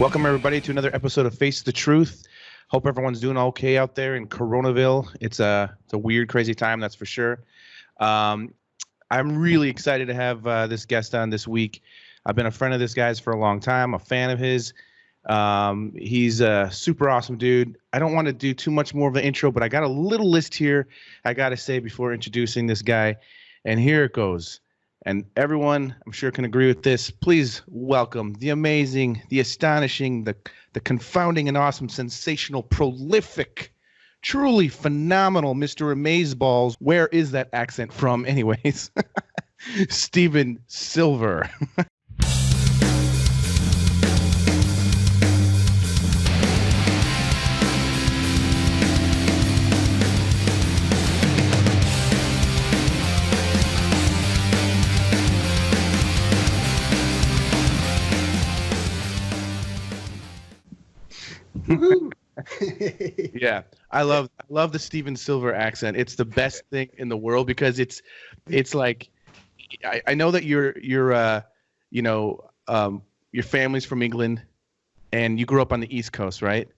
Welcome, everybody, to another episode of Face the Truth. Hope everyone's doing okay out there in Coronaville. It's a weird, crazy time, that's for sure. I'm really excited to have this guest on this week. I've been a friend of this guy's for a long time, a fan of his. He's a super awesome dude. I don't want to do too much more of an intro, but I got a little list here I got to say before introducing this guy. And here it goes. And everyone, I'm sure, can agree with this. Please welcome the amazing, the astonishing, the confounding and awesome, sensational, prolific, truly phenomenal Mr. Amazeballs. Where is that accent from anyways? Steven Silver. Yeah, I love the Steven Silver accent. It's the best thing in the world because it's like I know that your family's from England and you grew up on the East Coast, right?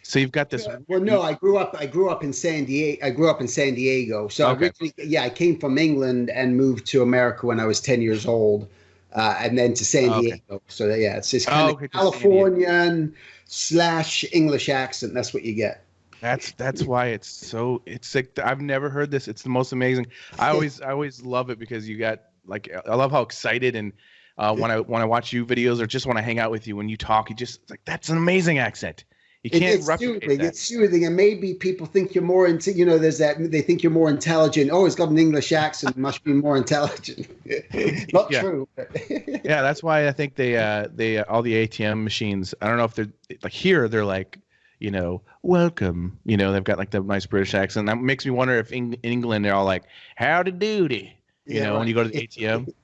So you've got this. Well, no, I grew up in San Diego. So okay. Originally, I came from England and moved to America when I was 10 years old, and then to San Diego. Okay. So yeah, it's this kind of Californian / English accent. That's what you get. That's why it's like I've never heard this. It's the most amazing. I always love it because you got like I love how excited and when I watch you videos or just when I hang out with you when you talk, you just like that's an amazing accent. You can't replicate that. It's soothing, and maybe people think you're more into. There's that they think you're more intelligent. Oh, he's got an English accent, must be more intelligent. Not true. Yeah, that's why I think they all the ATM machines. I don't know if they're like here. They're like, welcome. They've got like the nice British accent. That makes me wonder if in England they're all like, howdy doody. When you go to the ATM.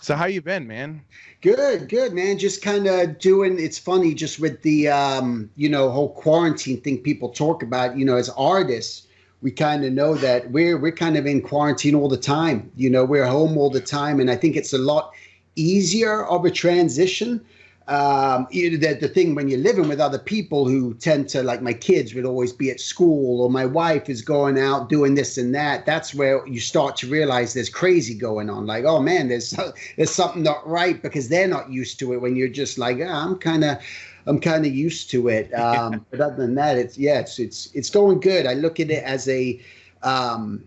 So how you been, man? Good, man. Just kind of doing. It's funny, just with the whole quarantine thing people talk about. As artists, we kind of know that we're kind of in quarantine all the time. We're home all the time, and I think it's a lot easier of a transition. The thing when you're living with other people who tend to, like my kids would always be at school, or my wife is going out doing this and that. That's where you start to realize there's crazy going on. Like, oh man, there's something not right because they're not used to it. When you're just like, I'm kind of used to it. But other than that, it's going good. I look at it as a time.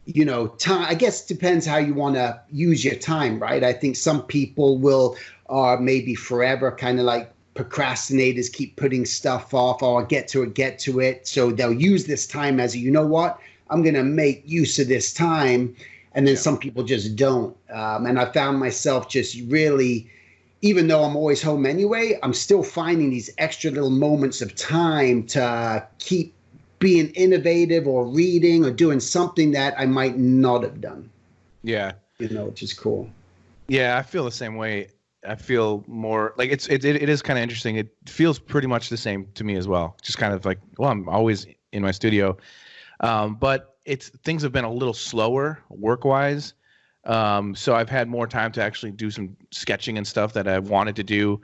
I guess it depends how you want to use your time, right? I think some people are maybe forever kind of like procrastinators, keep putting stuff off, or get to it. So they'll use this time as I'm going to make use of this time. And then some people just don't. And I found myself just really, even though I'm always home anyway, I'm still finding these extra little moments of time to keep being innovative or reading or doing something that I might not have done. Yeah. Which is cool. Yeah, I feel the same way. I feel more like it is kind of interesting. It feels pretty much the same to me as well. Just kind of like, well, I'm always in my studio. But things have been a little slower work-wise. So I've had more time to actually do some sketching and stuff that I wanted to do,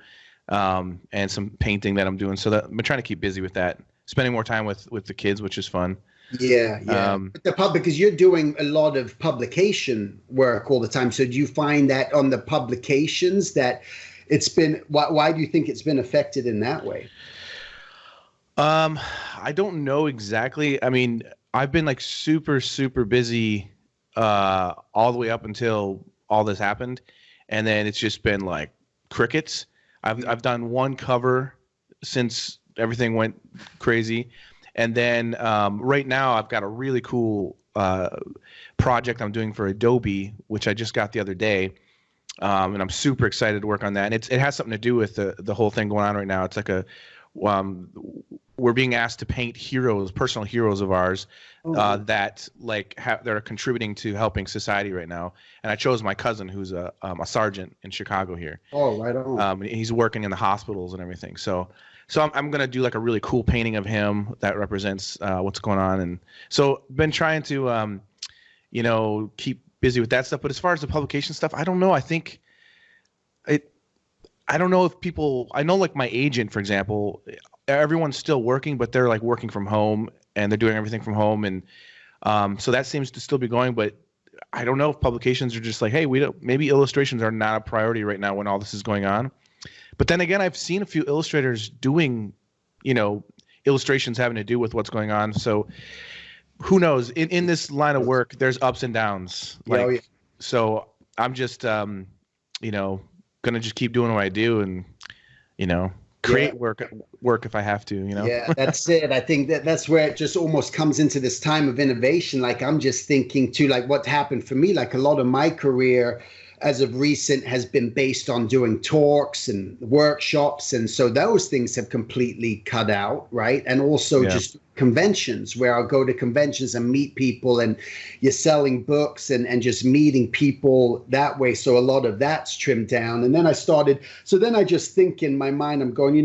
and some painting that I'm doing. So that I'm trying to keep busy with that. Spending more time with the kids, which is fun. Yeah. Because you're doing a lot of publication work all the time. So do you find that on the publications that it's been, why do you think it's been affected in that way? I don't know exactly. I mean, I've been like super, super busy all the way up until all this happened. And then it's just been like crickets. I've done one cover since everything went crazy. And then right now I've got a really cool project I'm doing for Adobe, which I just got the other day. And I'm super excited to work on that. And it has something to do with the whole thing going on right now. It's like we're being asked to paint personal heroes of ours that are contributing to helping society right now. And I chose my cousin, who's a sergeant in Chicago here. Oh, right on. He's working in the hospitals and everything. So I'm going to do like a really cool painting of him that represents what's going on. And so been trying to, keep busy with that stuff. But as far as the publication stuff, I don't know. I think I don't know if people, I know like my agent, for example, everyone's still working, but they're like working from home and they're doing everything from home. And so that seems to still be going, but I don't know if publications are just like, hey, maybe illustrations are not a priority right now when all this is going on. But then again, I've seen a few illustrators doing, illustrations having to do with what's going on. So who knows? In this line of work, there's ups and downs. So I'm just, gonna just keep doing what I do and, create work if I have to, Yeah, that's it. I think that's where it just almost comes into this time of innovation. Like I'm just thinking too, like what happened for me, like a lot of my career as of recent has been based on doing talks and workshops. And so those things have completely cut out, right? And also just conventions where I'll go to conventions and meet people and you're selling books and just meeting people that way. So a lot of that's trimmed down. And then I just think in my mind, I'm going,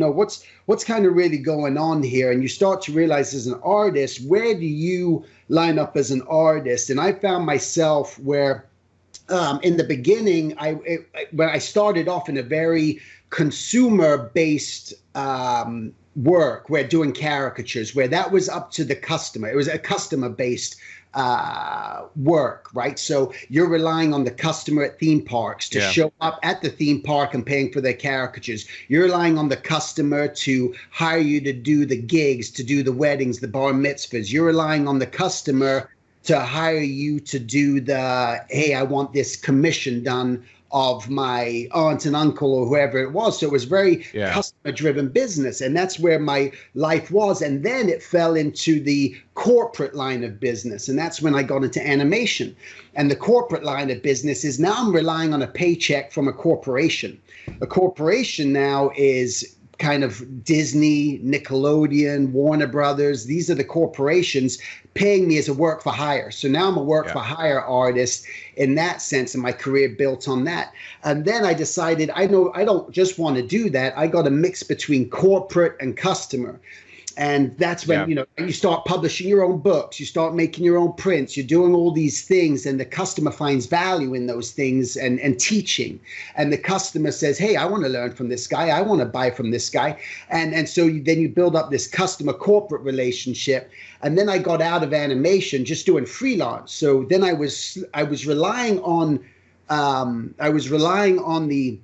what's kind of really going on here? And you start to realize as an artist, where do you line up as an artist? And I found myself where in the beginning, when I started off in a very consumer-based work, where doing caricatures, where that was up to the customer. It was a customer-based work, right? So you're relying on the customer at theme parks to show up at the theme park and paying for their caricatures. You're relying on the customer to hire you to do the gigs, to do the weddings, the bar mitzvahs. You're relying on the customer to hire you to do hey, I want this commission done of my aunt and uncle or whoever it was. So it was very customer-driven business. And that's where my life was. And then it fell into the corporate line of business. And that's when I got into animation. And the corporate line of business is now I'm relying on a paycheck from a corporation. A corporation now is kind of Disney, Nickelodeon, Warner Brothers. These are the corporations paying me as a work for hire. So now I'm a work for hire artist in that sense, and my career built on that. And then I decided, I don't just want to do that. I got a mix between corporate and customer. And that's when, you start publishing your own books, you start making your own prints, you're doing all these things, and the customer finds value in those things and teaching. And the customer says, hey, I want to learn from this guy. I want to buy from this guy. And so then you build up this customer corporate relationship. And then I got out of animation just doing freelance. So then I was relying on the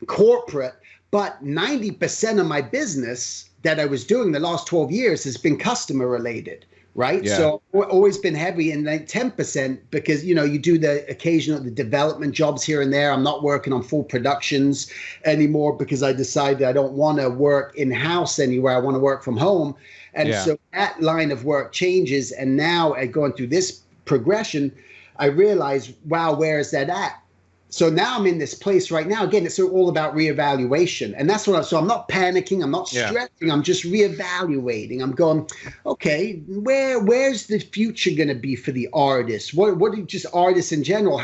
corporate, but 90% of my business that I was doing the last 12 years has been customer related, right? Yeah. So I've always been heavy in like 10% because, you do the occasional development jobs here and there. I'm not working on full productions anymore because I decided I don't want to work in-house anywhere. I want to work from home. And so that line of work changes. And now going through this progression, I realize, wow, where is that at? So now I'm in this place right now. Again, it's all about reevaluation. And that's so I'm not panicking. I'm not stressing. I'm just reevaluating. I'm going, okay, where's the future going to be for the artist? What are just artists in general?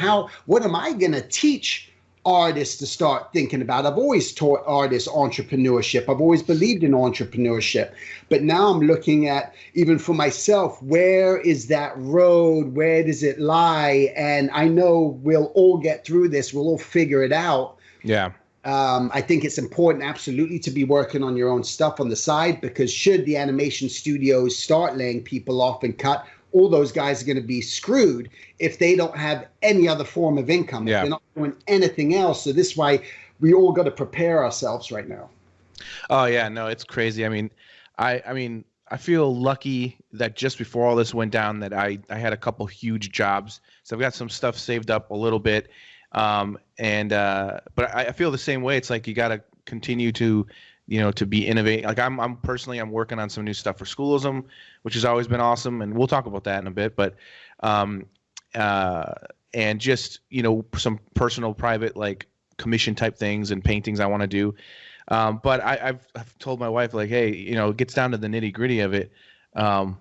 What am I going to teach artists to start thinking about? I've always taught artists entrepreneurship. I've always believed in entrepreneurship. But now I'm looking at, even for myself, where is that road? Where does it lie? And I know we'll all get through this. We'll all figure it out. Yeah. I think it's important, absolutely, to be working on your own stuff on the side, because should the animation studios start laying people off and cut, all those guys are going to be screwed if they don't have any other form of income. If they're not doing anything else. So this is why we all got to prepare ourselves right now. Oh yeah, no, it's crazy. I mean, I feel lucky that just before all this went down that I had a couple huge jobs. So I've got some stuff saved up a little bit. But I feel the same way. It's like you got to continue to to be innovating. Like I'm personally working on some new stuff for Schoolism, which has always been awesome, and we'll talk about that in a bit. But and just some personal, private, like commission type things and paintings I want to do. But I've told my wife, like, hey, it gets down to the nitty gritty of it. I'll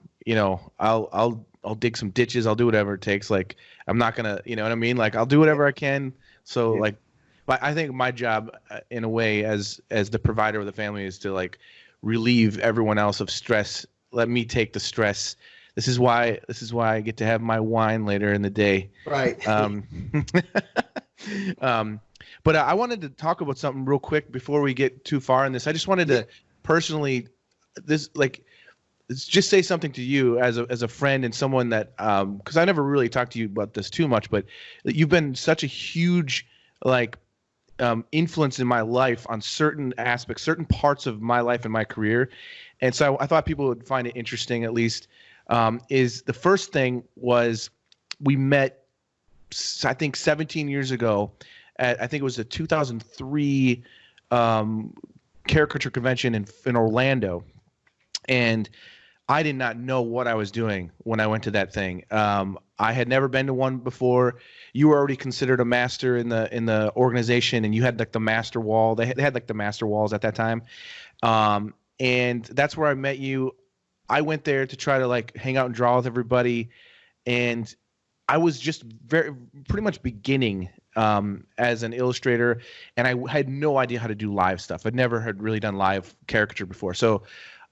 dig some ditches. I'll do whatever it takes. Like I'm not gonna, you know what I mean? Like I'll do whatever I can. So like. But I think my job, in a way, as the provider of the family, is to like relieve everyone else of stress. Let me take the stress. This is why I get to have my wine later in the day. Right. But I wanted to talk about something real quick before we get too far in this. I just wanted to personally, just say something to you as a friend and someone that, because I never really talked to you about this too much, but you've been such a huge influence in my life on certain aspects, certain parts of my life and my career. And so I thought people would find it interesting, at least. Is the first thing was we met, I think 17 years ago at, I think it was the 2003 caricature convention in Orlando. And I did not know what I was doing when I went to that thing. I had never been to one before. You were already considered a master in the organization, and you had like the master wall. They had like the master walls at that time. And that's where I met you. I went there to try to like hang out and draw with everybody. And I was just pretty much beginning as an illustrator, and I had no idea how to do live stuff. I'd never had really done live caricature before. So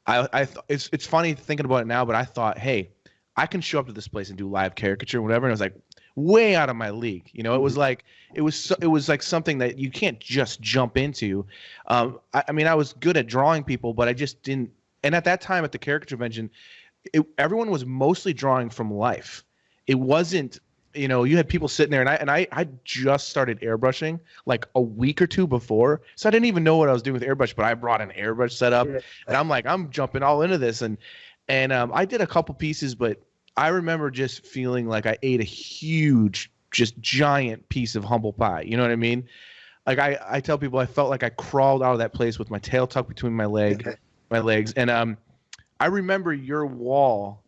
it's funny thinking about it now, but I thought, hey, I can show up to this place and do live caricature, whatever. And I was like, way out of my league. You know, it was like it was like something that you can't just jump into. I mean, I was good at drawing people, but I just didn't. And at that time at the caricature convention, everyone was mostly drawing from life. It wasn't, you know, you had people sitting there, and I just started airbrushing like a week or two before, so I didn't even know what I was doing with airbrush. But I brought an airbrush setup, and I'm like, I'm jumping all into this, and I did a couple pieces, but I remember just feeling like I ate a huge, just giant piece of humble pie. You know what I mean? Like I tell people I felt like I crawled out of that place with my tail tucked between my legs, and I remember your wall.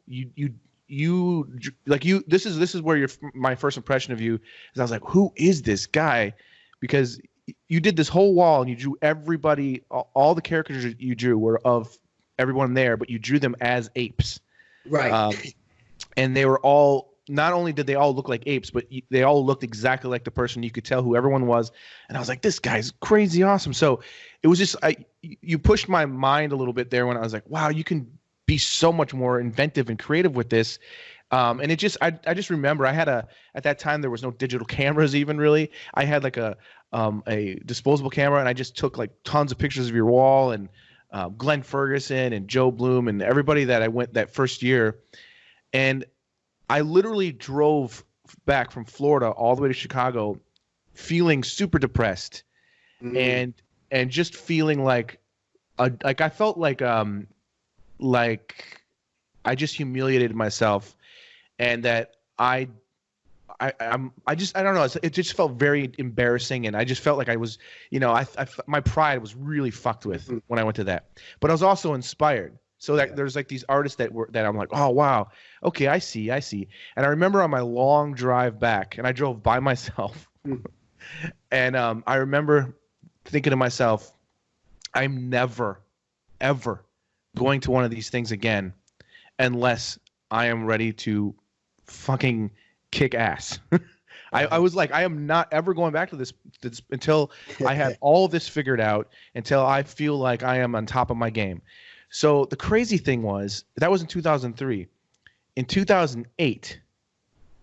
This is where my first impression of you is. I was like, who is this guy? Because you did this whole wall and you drew everybody, all the characters you drew were of everyone there, but you drew them as apes. Right. And they were all, not only did they all look like apes, but they all looked exactly like the person. You could tell who everyone was. And I was like, this guy's crazy awesome. So it was just, you pushed my mind a little bit there when I was like, wow, you can be so much more inventive and creative with this. And it just, I just remember I had at that time, there was no digital cameras even really. I had like a disposable camera, and I just took like tons of pictures of your wall, and Glenn Ferguson and Joe Bloom and everybody that I went that first year. And I literally drove back from Florida all the way to Chicago feeling super depressed and just feeling like I felt like I just humiliated myself, and that I don't know. It just felt very embarrassing, and I just felt like I was, you know, my pride was really fucked with when I went to that. But I was also inspired. So that there's like these artists that I'm like, oh wow, okay, I see. And I remember on my long drive back, and I drove by myself, and I remember thinking to myself, I'm never, ever going to one of these things again unless I am ready to fucking kick ass. I was like, I am not ever going back to this until I have all of this figured out, until I feel like I am on top of my game. So the crazy thing was, that was in 2003. In 2008,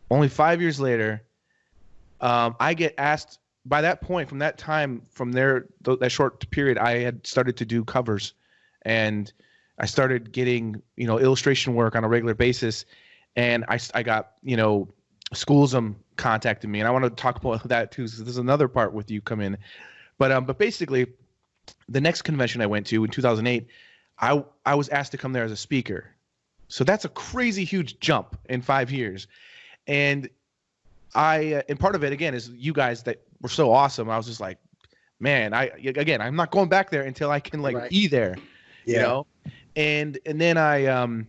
only 5 years later, I get asked. By that point, from that time, from there, that short period, I had started to do covers, and I started getting, you know, illustration work on a regular basis. And I got, you know, Schoolism contacted me, and I want to talk about that too. So there's another part with you come in, but basically, the next convention I went to in 2008. I was asked to come there as a speaker. So that's a crazy huge jump in 5 years. And and part of it, again, is you guys that were so awesome. I was just like, man, I'm not going back there until I can be there, you know? And then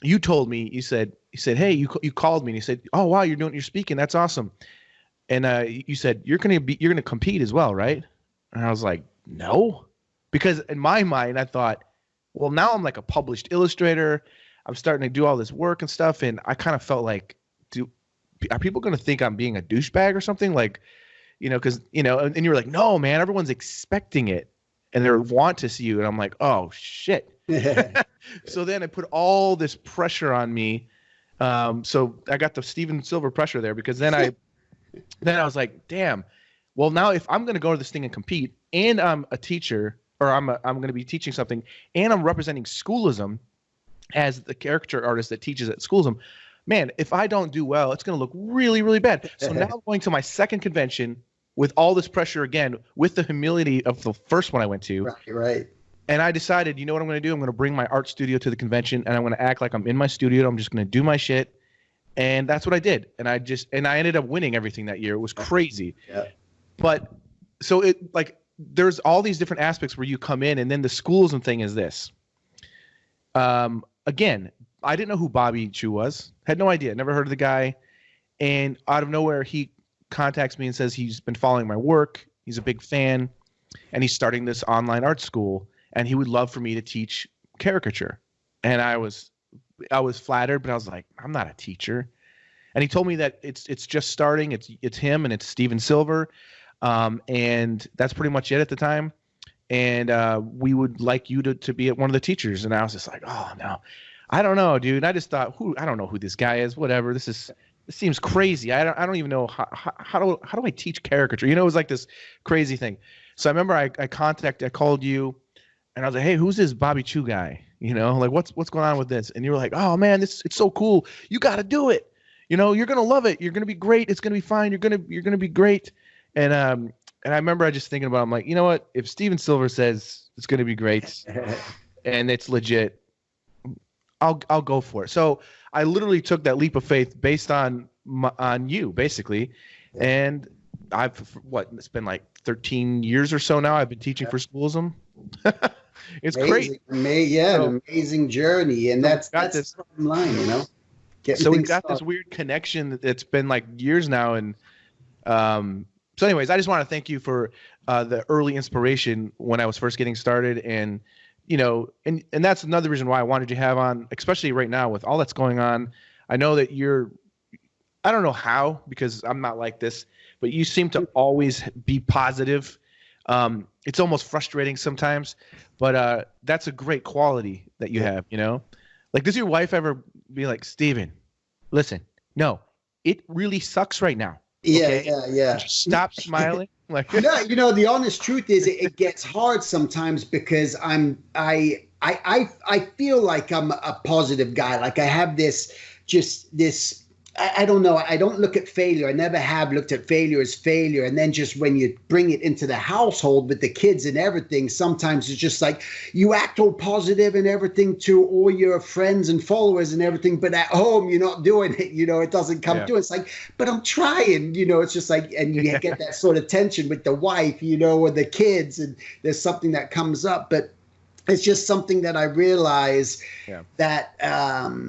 you told me, you said, hey, you called me, and you said, oh, wow, you're speaking. That's awesome. And you said, you're going to compete as well, right? And I was like, no, because in my mind, I thought, well, now I'm like a published illustrator. I'm starting to do all this work and stuff. And I kind of felt like, are people going to think I'm being a douchebag or something? Like, you know, because, you know, and you were like, no, man, everyone's expecting it and they want to see you. And I'm like, oh, shit. So then I put all this pressure on me. So I got the Steven Silver pressure there, because then I was like, damn, well, now if I'm going to go to this thing and compete, and I'm a teacher, or I'm going to be teaching something, and I'm representing Schoolism as the caricature artist that teaches at Schoolism, man, if I don't do well, it's going to look really, really bad. So now I'm going to my second convention with all this pressure again, with the humility of the first one I went to. Right. And I decided, you know what I'm going to do? I'm going to bring my art studio to the convention, and I'm going to act like I'm in my studio. I'm just going to do my shit. And that's what I did. And I ended up winning everything that year. It was crazy. Yeah. But so it, like, there's all these different aspects where you come in, and then the Schoolism thing is this. Again, I didn't know who Bobby Chu was. Had no idea. Never heard of the guy. And out of nowhere, he contacts me and says he's been following my work. He's a big fan, and he's starting this online art school, and he would love for me to teach caricature. And I was flattered, but I was like, I'm not a teacher. And he told me that it's just starting. It's him and it's Steven Silver, and that's pretty much it at the time. And we would like you to be one of the teachers. And I was just like, oh no, I don't know, dude. And I just thought, I don't know who this guy is. Whatever. This seems crazy. I don't even know how do I teach caricature? You know, it was like this crazy thing. So I remember I called you, and I was like, hey, who's this Bobby Chu guy? You know, like what's going on with this? And you were like, oh man, it's so cool. You got to do it. You know, you're gonna love it. You're gonna be great. It's gonna be fine. You're gonna be great. And I remember I just thinking about it. I'm like, you know what? If Steven Silver says it's gonna be great, and it's legit, I'll go for it. So I literally took that leap of faith based on you, basically. And it's been like 13 years or so now. I've been teaching for Schoolism. It's amazing, great. An amazing journey, and that's the bottom line, you know. So we've got this weird connection that's been like years now, and so anyways, I just want to thank you for the early inspiration when I was first getting started, and you know, and that's another reason why I wanted you to have on, especially right now with all that's going on. I know that I don't know how, because I'm not like this, but you seem to always be positive. It's almost frustrating sometimes, but that's a great quality that you have, you know? Like, does your wife ever be like, Steven, listen, no, it really sucks right now. Okay? Yeah. Just stop smiling. Like, no, you know, the honest truth is it gets hard sometimes because I feel like I'm a positive guy. Like I have this I don't know. I don't look at failure. I never have looked at failure as failure. And then just when you bring it into the household with the kids and everything, sometimes it's just like you act all positive and everything to all your friends and followers and everything. But at home, you're not doing it. You know, it doesn't come to it. It's like, but I'm trying, you know, it's just like, and you get that sort of tension with the wife, you know, or the kids. And there's something that comes up. But it's just something that I realize that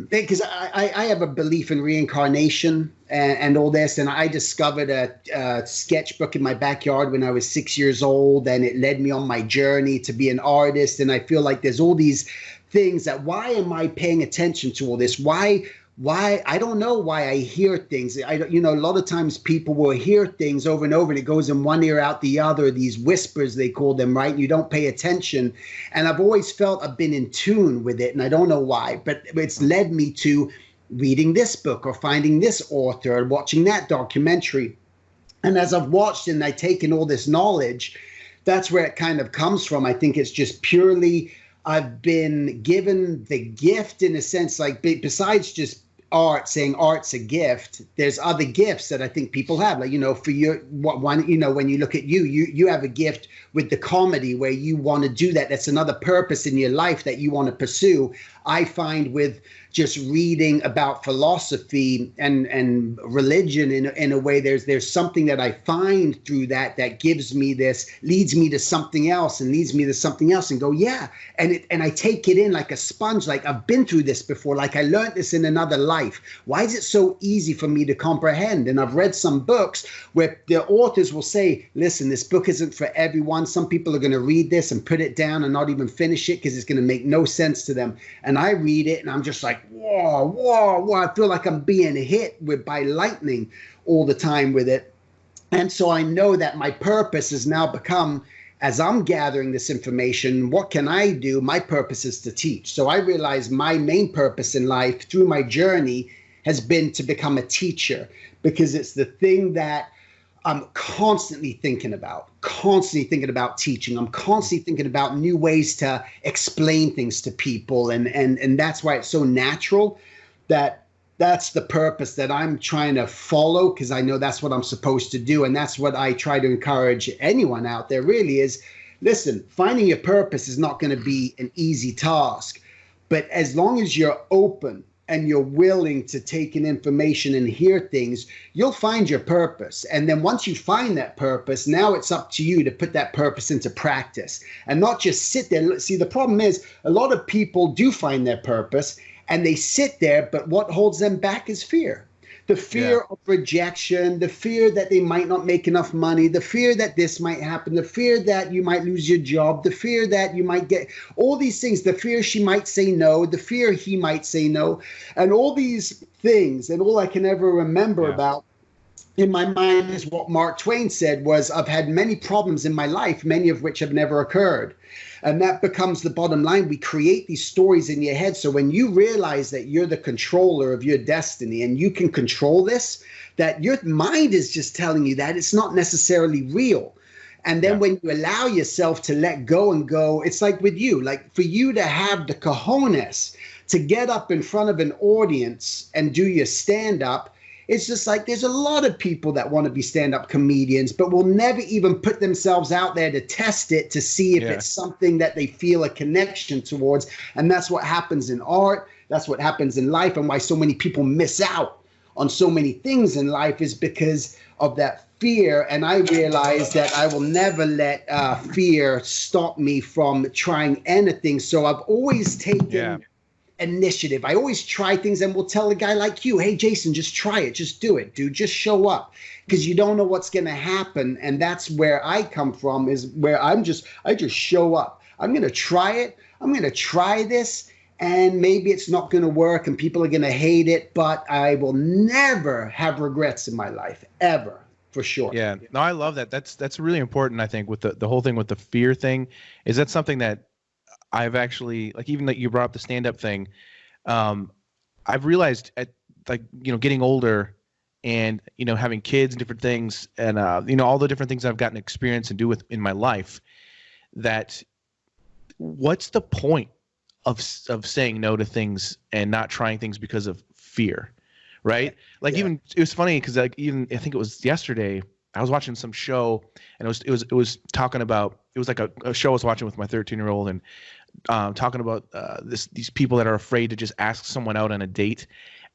because I have a belief in reincarnation and all this. And I discovered a sketchbook in my backyard when I was 6 years old, and it led me on my journey to be an artist. And I feel like there's all these things that, why am I paying attention to all this? Why I don't know why I hear things. You know, a lot of times people will hear things over and over, and it goes in one ear out the other, these whispers they call them, right? You don't pay attention. And I've always felt I've been in tune with it, and I don't know why, but it's led me to reading this book or finding this author or watching that documentary. And as I've watched and I've taken all this knowledge, that's where it kind of comes from. I think it's just purely, I've been given the gift in a sense, like besides just art, saying art's a gift, there's other gifts that I think people have. Like, you know, for your one, you know, when you look at you have a gift with the comedy where you want to do that. That's another purpose in your life that you want to pursue. I find with just reading about philosophy and religion in a way, there's something that I find through that gives me this, leads me to something else and leads me to something else, and go, yeah. And I take it in like a sponge, like I've been through this before, like I learned this in another life. Why is it so easy for me to comprehend? And I've read some books where the authors will say, listen, this book isn't for everyone. Some people are going to read this and put it down and not even finish it because it's going to make no sense to them. And I read it and I'm just like, whoa, I feel like I'm being hit by lightning all the time with it. And so I know that my purpose has now become, as I'm gathering this information, what can I do? My purpose is to teach. So I realize my main purpose in life through my journey has been to become a teacher, because it's the thing that I'm constantly thinking about teaching. I'm constantly thinking about new ways to explain things to people. And that's why it's so natural that's the purpose that I'm trying to follow, because I know that's what I'm supposed to do. And that's what I try to encourage anyone out there really is, listen, finding your purpose is not going to be an easy task. But as long as you're open and you're willing to take in information and hear things, you'll find your purpose. And then once you find that purpose, now it's up to you to put that purpose into practice and not just sit there. See, the problem is a lot of people do find their purpose and they sit there, but what holds them back is fear. The fear of rejection, the fear that they might not make enough money, the fear that this might happen, the fear that you might lose your job, the fear that you might get all these things, the fear she might say no, the fear he might say no, and all these things. And all I can ever remember about in my mind is what Mark Twain said was, I've had many problems in my life, many of which have never occurred. And that becomes the bottom line. We create these stories in your head. So when you realize that you're the controller of your destiny and you can control this, that your mind is just telling you that it's not necessarily real. And then when you allow yourself to let go and go, it's like with you, like for you to have the cojones to get up in front of an audience and do your stand-up, it's just like there's a lot of people that want to be stand-up comedians, but will never even put themselves out there to test it to see if it's something that they feel a connection towards. And that's what happens in art. That's what happens in life. And why so many people miss out on so many things in life is because of that fear. And I realized that I will never let fear stop me from trying anything. So I've always taken initiative. I always try things and will tell a guy like you, hey, Jason, just try it. Just do it, dude. Just show up, because you don't know what's going to happen. And that's where I come from, is where I just show up. I'm going to try it. I'm going to try this. And maybe it's not going to work and people are going to hate it, but I will never have regrets in my life, ever, for sure. Yeah. No, I love that. That's really important, I think, with the whole thing with the fear thing. Is that something that I've actually, like, even that you brought up the stand-up thing, I've realized at, like, you know, getting older and, you know, having kids and different things and, you know, all the different things I've gotten experience and do with in my life, that what's the point of saying no to things and not trying things because of fear, right? Like, even, it was funny because, like, even I think it was yesterday, I was watching some show and it was talking about, it was like a show I was watching with my 13-year-old and talking about these people that are afraid to just ask someone out on a date.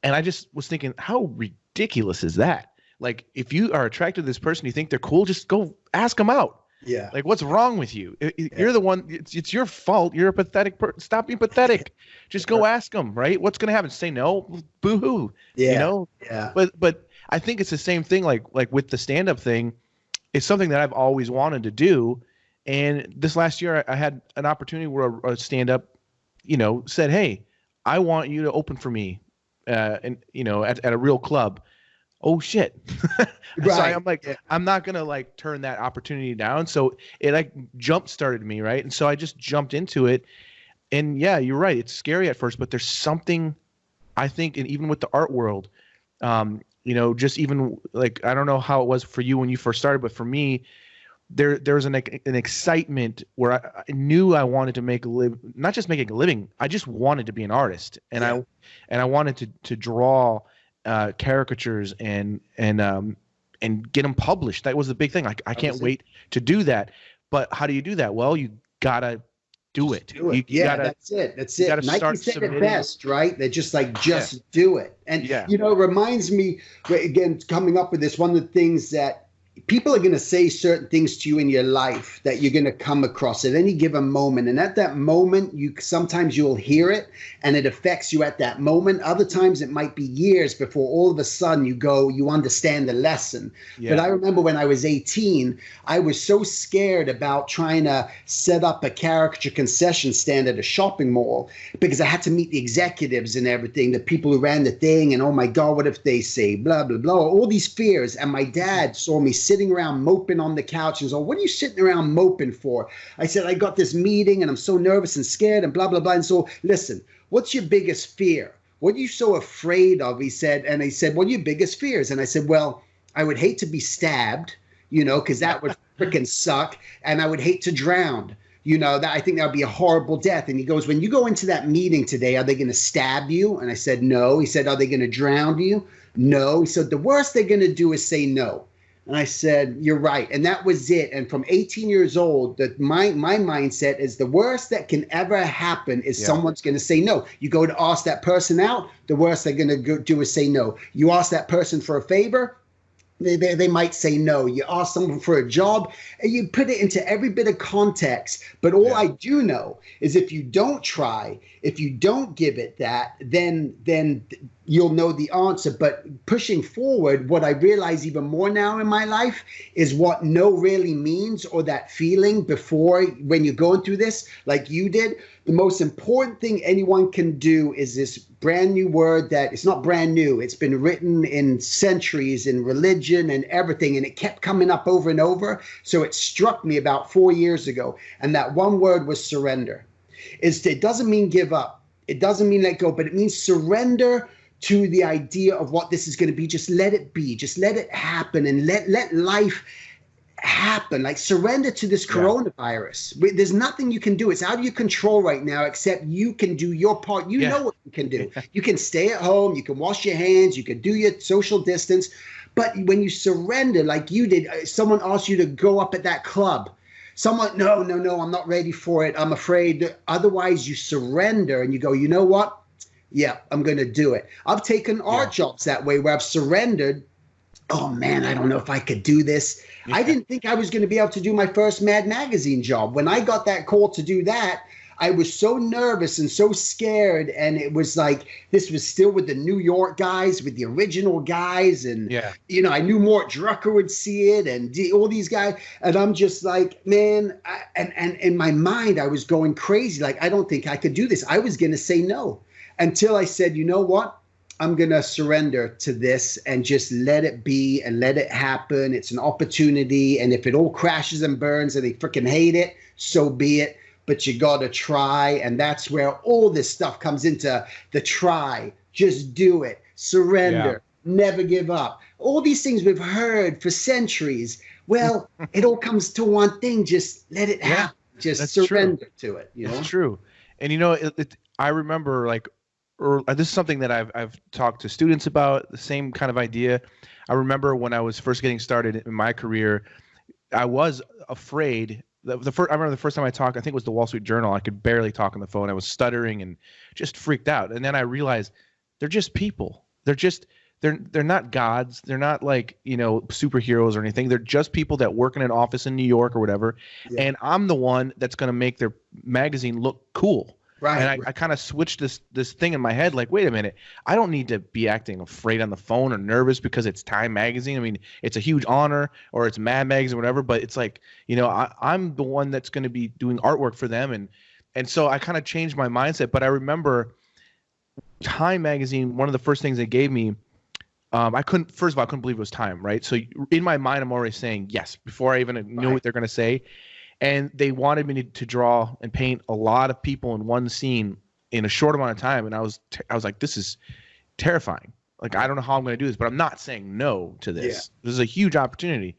And I just was thinking, how ridiculous is that? Like, if you are attracted to this person, you think they're cool, just go ask them out. Yeah. Like, what's wrong with you? You're the one, it's your fault. You're a pathetic person. Stop being pathetic. Just go ask them, right? What's going to happen? Say no? Boo-hoo. Yeah. You know? Yeah. But I think it's the same thing, like with the stand-up thing. It's something that I've always wanted to do. And this last year, I had an opportunity where a stand-up, you know, said, hey, I want you to open for me, and, you know, at a real club. Oh, shit. Right. So I'm like, I'm not going to, like, turn that opportunity down. So it, like, jump-started me, right? And so I just jumped into it. And, yeah, you're right. It's scary at first, but there's something, I think, and even with the art world, you know, just even, like, I don't know how it was for you when you first started, but for me, there was an excitement where I knew I wanted to make a living, not just making a living. I just wanted to be an artist, and I wanted to draw caricatures and get them published. That was the big thing. Like, I can't wait to do that. But how do you do that? Well, you gotta do it. You gotta, that's it. That's it. Nike said it best, right? They're just like, do it. And you know, it reminds me, again, coming up with this, one of the things that people are going to say certain things to you in your life that you're going to come across at any given moment. And at that moment, sometimes you'll hear it and it affects you at that moment. Other times it might be years before all of a sudden you understand the lesson. Yeah. But I remember when I was 18, I was so scared about trying to set up a caricature concession stand at a shopping mall because I had to meet the executives and everything, the people who ran the thing. And, oh my God, what if they say blah, blah, blah, all these fears. And my dad saw me sitting around moping on the couch and so, what are you sitting around moping for? I said, I got this meeting and I'm so nervous and scared and blah, blah, blah. And so, listen, what's your biggest fear? What are you so afraid of? He said, what are your biggest fears? And I said, well, I would hate to be stabbed, you know, because that would freaking suck. And I would hate to drown. You know, that I think that would be a horrible death. And he goes, when you go into that meeting today, are they going to stab you? And I said, no. He said, are they going to drown you? No. He said, the worst they're going to do is say no. And I said, you're right. And that was it. And from 18 years old, my mindset is the worst that can ever happen is someone's going to say no. You go to ask that person out, the worst they're going to do is say no. You ask that person for a favor, they might say no. You ask someone for a job, and you put it into every bit of context. But all I do know is if you don't try, if you don't give it that, then you'll know the answer. But pushing forward, what I realize even more now in my life is what no really means, or that feeling before when you're going through this, like you did. The most important thing anyone can do is this brand new word that it's not brand new. It's been written in centuries in religion and everything, and it kept coming up over and over. So it struck me about 4 years ago. And that one word was surrender. It doesn't mean give up. It doesn't mean let go, but it means surrender to the idea of what this is going to be. Just let it be. Just let it happen, and let life happen. Like surrender to this coronavirus. There's nothing you can do. It's out of your control right now, except you can do your part. You know what you can do. You can stay at home. You can wash your hands. You can do your social distance. But when you surrender, like you did, someone asked you to go up at that club. Someone, no, I'm not ready for it. I'm afraid. Otherwise, you surrender and you go, you know what? Yeah, I'm going to do it. I've taken art jobs that way where I've surrendered. Oh, man, I don't know if I could do this. I didn't think I was going to be able to do my first Mad Magazine job. When I got that call to do that, I was so nervous and so scared. And it was like, this was still with the New York guys, with the original guys. And, you know, I knew Mort Drucker would see it and all these guys. And I'm just like, man, and in my mind, I was going crazy. Like, I don't think I could do this. I was going to say no until I said, you know what? I'm going to surrender to this and just let it be and let it happen. It's an opportunity. And if it all crashes and burns and they freaking hate it, so be it. But you got to try. And that's where all this stuff comes into the try. Just do it. Surrender. Never give up. All these things we've heard for centuries. Well, it all comes to one thing. Just let it happen. Just surrender to it. You know? That's true. And, you know, I remember like, this is something that I've talked to students about, the same kind of idea. I remember when I was first getting started in my career, I was afraid. I remember the first time I talked, I think it was the Wall Street Journal. I could barely talk on the phone. I was stuttering and just freaked out. And then I realized they're just people. They're not gods. They're not like, you know, superheroes or anything. They're just people that work in an office in New York or whatever. Yeah. And I'm the one that's going to make their magazine look cool. Right. And I kind of switched this thing in my head, like, wait a minute, I don't need to be acting afraid on the phone or nervous because it's Time Magazine. I mean, it's a huge honor, or it's Mad Magazine or whatever, but it's like, you know, I'm the one that's going to be doing artwork for them. And so I kind of changed my mindset. But I remember Time Magazine, one of the first things they gave me, first of all, I couldn't believe it was Time, right? So in my mind, I'm already saying yes before I even know what they're going to say. And they wanted me to draw and paint a lot of people in one scene in a short amount of time. And I was like, this is terrifying. Like, I don't know how I'm going to do this, but I'm not saying no to this. Yeah. This is a huge opportunity.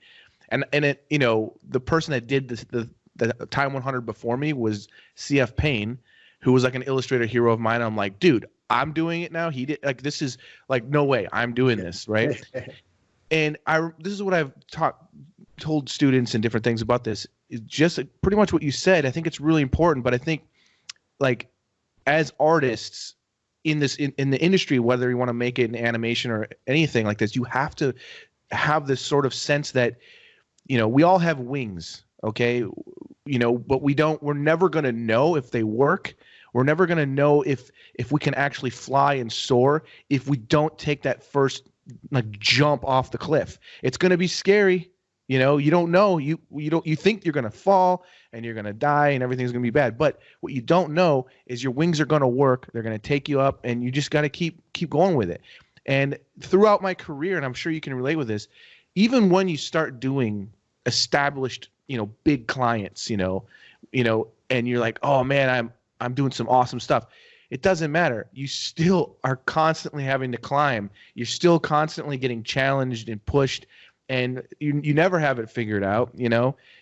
And it, you know, the person that did this, the Time 100 before me was C.F. Payne, who was like an illustrator hero of mine. I'm like, dude, I'm doing it now. He did, like, this is like, no way, I'm doing this, right? And this is what I've told students and different things about this. Is just pretty much what you said. I think it's really important, but I think, like, as artists in this in the industry, whether you want to make it in animation or anything like this, you have to have this sort of sense that, you know, we all have wings, okay? You know, but we're never going to know if they work. We're never going to know if we can actually fly and soar if we don't take that first, like, jump off the cliff. It's going to be scary. You know, you don't know. You think you're going to fall and you're going to die and everything's going to be bad. But what you don't know is your wings are going to work. They're going to take you up, and you just got to keep going with it. And throughout my career, and I'm sure you can relate with this, even when you start doing established, you know, big clients, you know, and you're like, oh man, I'm doing some awesome stuff. It doesn't matter. You still are constantly having to climb. You're still constantly getting challenged and pushed. and you never have it figured out.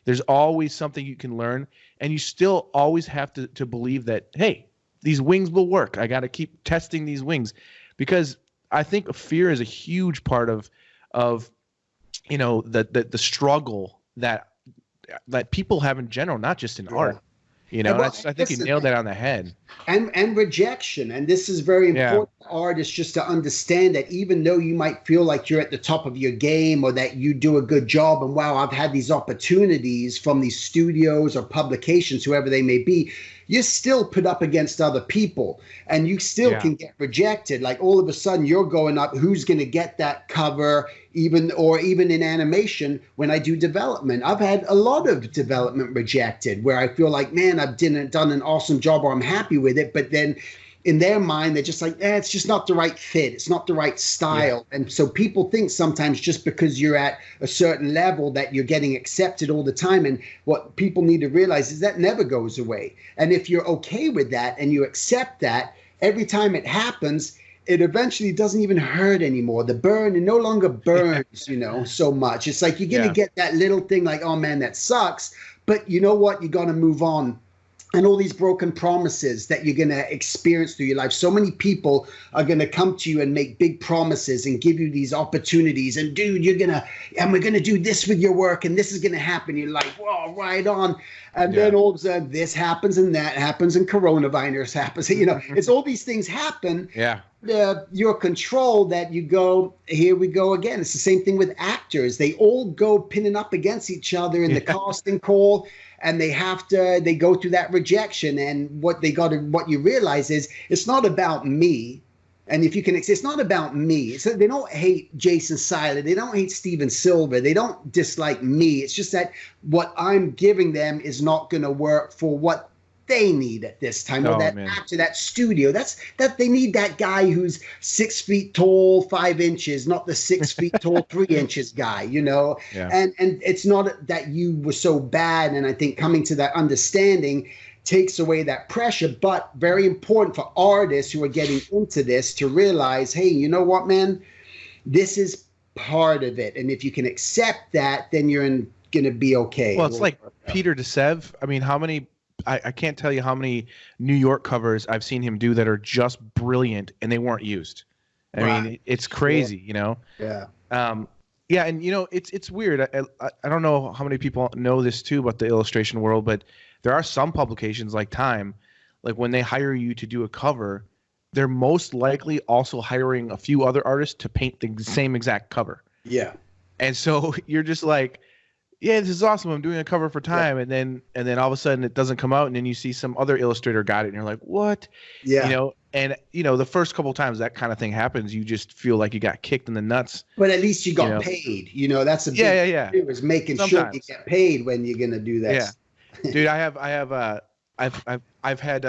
There's always something you can learn, and you still always have to believe that, hey, these wings will work. I got to keep testing these wings, because I think fear is a huge part of the struggle that people have in general, not just in art. I think you nailed that on the head. And rejection. And this is very important to artists, just to understand that even though you might feel like you're at the top of your game, or that you do a good job, and wow, I've had these opportunities from these studios or publications, whoever they may be, you're still put up against other people, and you still can get rejected. Like all of a sudden you're going up, who's going to get that cover, even in animation. When I do development, I've had a lot of development rejected, where I feel like, man, I've done an awesome job, or I'm happy with it. But then in their mind, they're just like, it's just not the right fit. It's not the right style. Yeah. And so people think sometimes just because you're at a certain level that you're getting accepted all the time. And what people need to realize is that never goes away. And if you're okay with that and you accept that, every time it happens, it eventually doesn't even hurt anymore. The burn, it no longer burns, so much. It's like you're going to get that little thing like, oh man, that sucks. But you know what? You're going to move on. And all these broken promises that you're going to experience through your life. So many people are going to come to you and make big promises and give you these opportunities. And dude, we're going to do this with your work, and this is going to happen. You're like, whoa, right on. And then all of a sudden this happens and that happens and coronavirus happens. It's all these things happen. Yeah. Your control that you go, here we go again. It's the same thing with actors. They all go pinning up against each other in the casting call. And they go through that rejection. And what you realize is it's not about me. And if you can, it's not about me. They don't hate Jason Seiler. They don't hate Steven Silver. They don't dislike me. It's just that what I'm giving them is not going to work for what they need at this time. Or that actor, that studio. That they need that guy who's 6 feet tall, 5 inches, not the 6 feet tall, 3 inches guy, Yeah. And it's not that you were so bad. And I think coming to that understanding takes away that pressure, but very important for artists who are getting into this to realize, hey, you know what, man, this is part of it. And if you can accept that, then you're going to be okay. Well, it's like Peter DeSev. I mean, I can't tell you how many New York covers I've seen him do that are just brilliant and they weren't used. I mean, it's crazy, Yeah. And it's weird. I don't know how many people know this too about the illustration world, but there are some publications like Time, like when they hire you to do a cover, they're most likely also hiring a few other artists to paint the same exact cover. Yeah. And so you're just like, yeah, this is awesome. I'm doing a cover for Time. Yeah. And then all of a sudden it doesn't come out. And then you see some other illustrator got it. And you're like, what? Yeah. The first couple of times that kind of thing happens, you just feel like you got kicked in the nuts. But at least you got paid. That's a big thing. It was making sure you get paid when you're going to do that. Yeah. Dude, I've had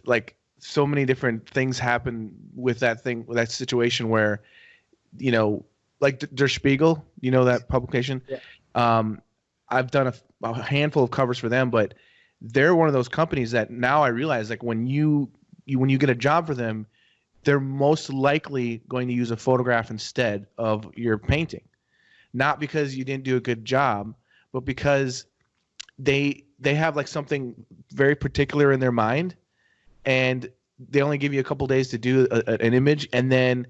like so many different things happen with that situation where, like Der Spiegel, that publication. Yeah. I've done a handful of covers for them, but they're one of those companies that now I realize, like when you get a job for them, they're most likely going to use a photograph instead of your painting, not because you didn't do a good job, but because they have like something very particular in their mind, and they only give you a couple days to do an image, and then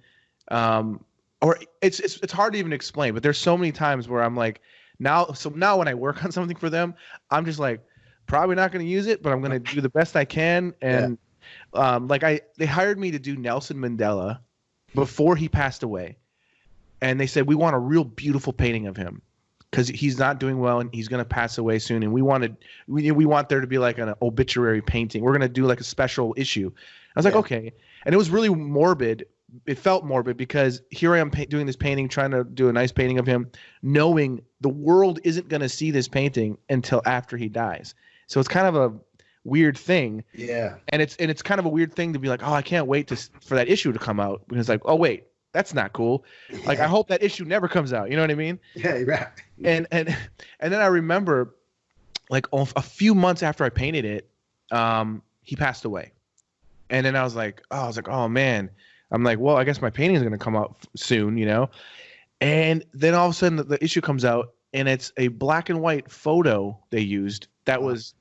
or it's hard to even explain, but there's so many times where I'm like, now when I work on something for them, I'm just like, probably not going to use it, but I'm going to do the best I can. And they hired me to do Nelson Mandela before he passed away, and they said, we want a real beautiful painting of him because he's not doing well and he's going to pass away soon, and we want there to be like an obituary painting. We're going to do like a special issue. I was like, okay. And it was really morbid. It felt morbid because here I am doing this painting, trying to do a nice painting of him, knowing the world isn't going to see this painting until after he dies. So it's kind of a weird thing. Yeah. And it's kind of a weird thing to be like, oh, I can't wait for that issue to come out, because like, oh wait, that's not cool. Like, I hope that issue never comes out. You know what I mean? Yeah, right. And then I remember, like, a few months after I painted it, he passed away. And then I was like, oh man. I'm like, well, I guess my painting is going to come out soon, And then all of a sudden the issue comes out, and it's a black and white photo they used that was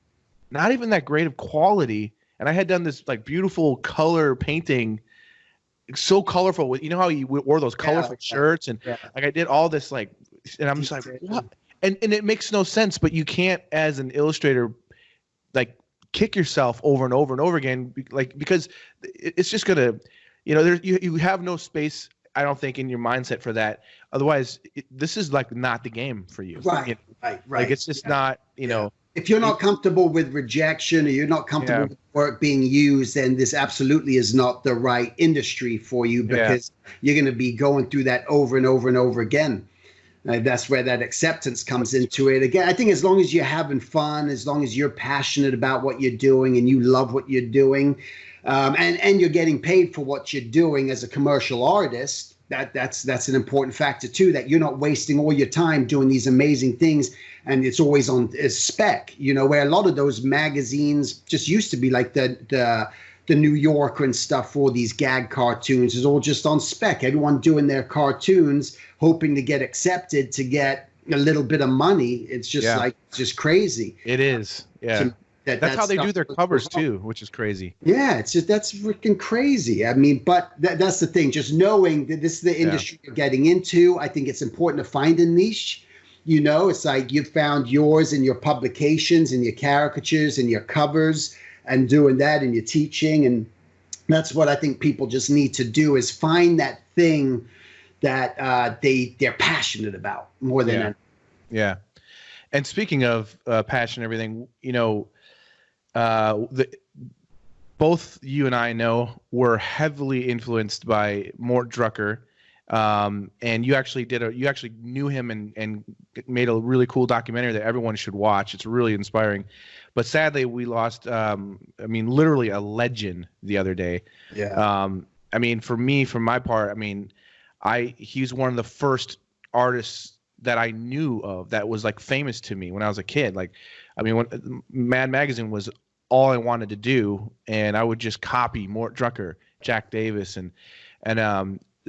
not even that great of quality. And I had done this like beautiful color painting, so colorful with, you know how you wore those colorful shirts, and like I did all this like, and I'm just like, what? And it makes no sense, but you can't, as an illustrator, like kick yourself over and over and over again, like, because it's just gonna, you know, you have no space, I don't think, in your mindset for that. Otherwise, this is like not the game for you. Right, you know? right. Like it's just not, you know. If you're not comfortable with rejection, or you're not comfortable with work being used, then this absolutely is not the right industry for you, because you're going to be going through that over and over and over again. That's where that acceptance comes into it. Again, I think as long as you're having fun, as long as you're passionate about what you're doing and you love what you're doing, and you're getting paid for what you're doing as a commercial artist, that's an important factor too, that you're not wasting all your time doing these amazing things and it's always on spec, you know, where a lot of those magazines just used to be like the New Yorker and stuff for these gag cartoons is all just on spec. Everyone doing their cartoons, hoping to get accepted to get a little bit of money. It's just like, it's just crazy. It is. Yeah. So that's how they do their covers too, which is crazy. Yeah, it's just, that's freaking crazy. I mean, but that's the thing, just knowing that this is the industry you're getting into. I think it's important to find a niche. You know, it's like you've found yours in your publications and your caricatures and your covers and doing that in your teaching. And that's what I think people just need to do, is find that thing that they're passionate about more than anything. Yeah. And speaking of passion and everything, you know, both you and I know were heavily influenced by Mort Drucker, and you actually knew him and made a really cool documentary that everyone should watch. It's really inspiring. But sadly, we lost, I mean, literally a legend the other day. Yeah. I mean, for my part, I mean, he's one of the first artists that I knew of that was like famous to me when I was a kid. Like, I mean, when Mad Magazine was all I wanted to do, and I would just copy Mort Drucker, Jack Davis,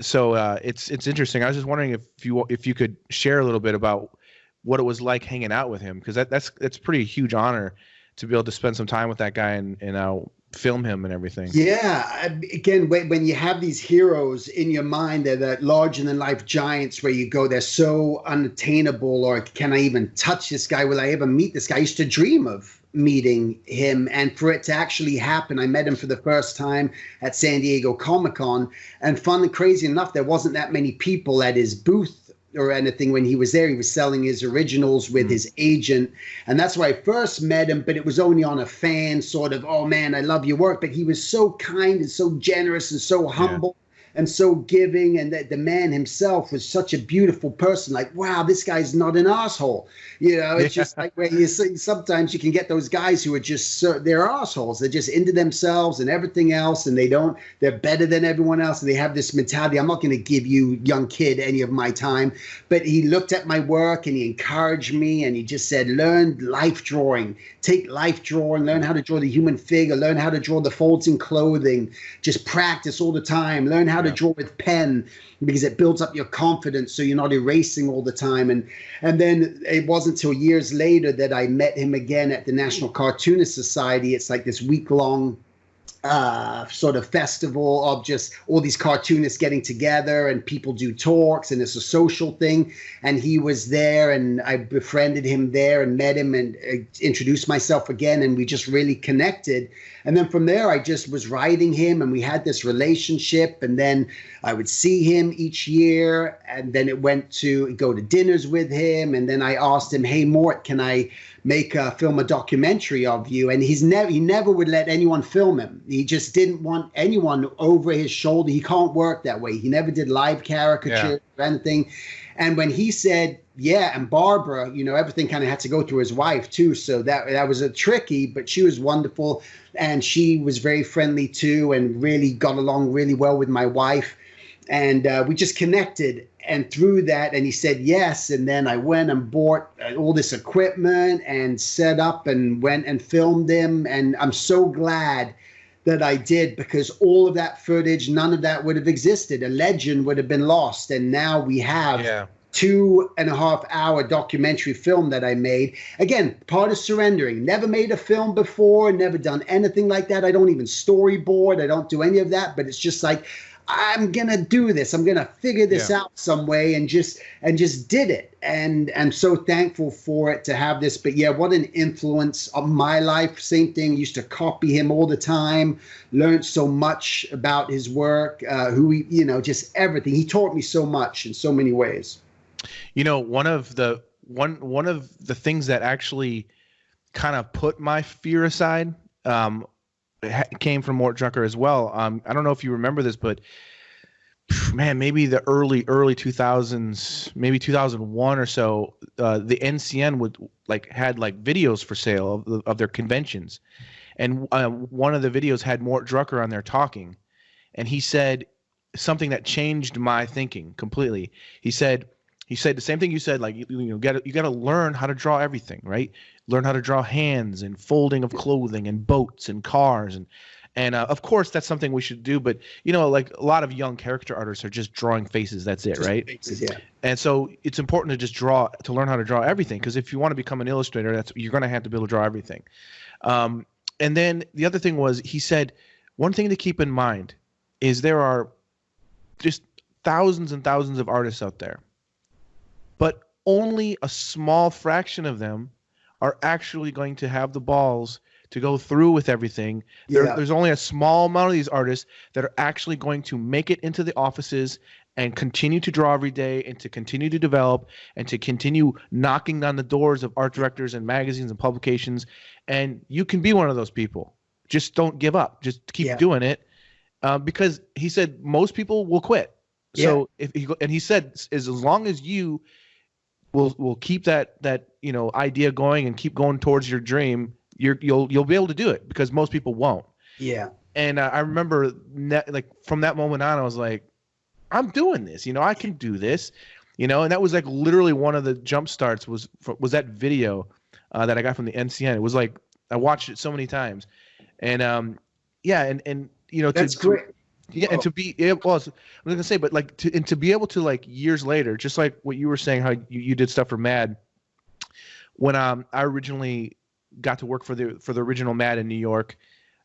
so it's interesting. I was just wondering if you could share a little bit about what it was like hanging out with him, because that's pretty huge honor to be able to spend some time with that guy and film him and everything. Yeah, again, when you have these heroes in your mind, they're that larger than life giants where you go, they're so unattainable, or can I even touch this guy? Will I ever meet this guy? I used to dream of meeting him, and for it to actually happen, I met him for the first time at San Diego Comic-Con, and fun and crazy enough, there wasn't that many people at his booth or anything when he was there. He was selling his originals with his agent, and that's where I first met him, but it was only on a fan sort of, oh man, I love your work. But he was so kind and so generous and so humble and so giving, and that the man himself was such a beautiful person. Like, wow, this guy's not an asshole. You know, it's just like where you see, sometimes you can get those guys who are just they're assholes. They're just into themselves and everything else, and they're better than everyone else, and they have this mentality, I'm not going to give you, young kid, any of my time. But he looked at my work and he encouraged me, and he just said, learn life drawing, take life drawing, learn how to draw the human figure, learn how to draw the folds in clothing, just practice all the time, learn how to draw with pen, because it builds up your confidence so you're not erasing all the time. And then it wasn't until years later that I met him again at the National Cartoonist Society. It's like this week-long sort of festival of just all these cartoonists getting together, and people do talks, and it's a social thing. And he was there, and I befriended him there and met him and introduced myself again, and we just really connected. And then from there, I just was writing him, and we had this relationship. And then I would see him each year, and then it went to go to dinners with him. And then I asked him, hey, Mort, can I film a documentary of you? And he never would let anyone film him. He just didn't want anyone over his shoulder. He can't work that way. He never did live caricature or anything. And when he said, yeah, and Barbara, you know, everything kind of had to go through his wife too. So that was a tricky, but she was wonderful. And she was very friendly too, and really got along really well with my wife. And we just connected. And through that, and he said yes. And then I went and bought all this equipment and set up and went and filmed him. And I'm so glad that I did, because all of that footage, none of that would have existed. A legend would have been lost. And now we have 2.5 hour documentary film that I made. Again, part of surrendering. Never made a film before, never done anything like that. I don't even storyboard. I don't do any of that, but it's just like, I'm going to do this. I'm going to figure this out some way, and just did it. And I'm so thankful for it to have this. But yeah, what an influence on my life. Same thing. Used to copy him all the time. Learned so much about his work, who he, you know, just everything. He taught me so much in so many ways. You know, one of the things that actually kind of put my fear aside, came from Mort Drucker as well. I don't know if you remember this, but man, maybe the early 2000s, maybe 2001 or so, the NCN had videos for sale of their conventions, and one of the videos had Mort Drucker on there talking, and he said something that changed my thinking completely. He said the same thing you said, like, you got to learn how to draw everything, right? Learn how to draw hands and folding of clothing and boats and cars, and of course that's something we should do. But you know, like a lot of young character artists are just drawing faces. That's it, right? Faces, yeah. And so it's important to just learn how to draw everything, because if you want to become an illustrator, you're going to have to be able to draw everything. And then the other thing was, he said one thing to keep in mind is there are just thousands and thousands of artists out there, but only a small fraction of them are actually going to have the balls to go through with everything. There's only a small amount of these artists that are actually going to make it into the offices and continue to draw every day, and to continue to develop, and to continue knocking on the doors of art directors and magazines and publications. And you can be one of those people. Just don't give up. Just keep doing it. Because he said most people will quit. So he said, as long as you will keep that idea going and keep going towards your dream, you'll be able to do it, because most people won't. Yeah. And I remember from that moment on, I was like, I'm doing this. I can do this. And that was like literally one of the jump starts was that video that I got from the NCN. It was like I watched it so many times, and that's great. Yeah, and to be I was gonna say, but to be able to years later, just like what you were saying, how you did stuff for Mad. When I originally got to work for the original Mad in New York,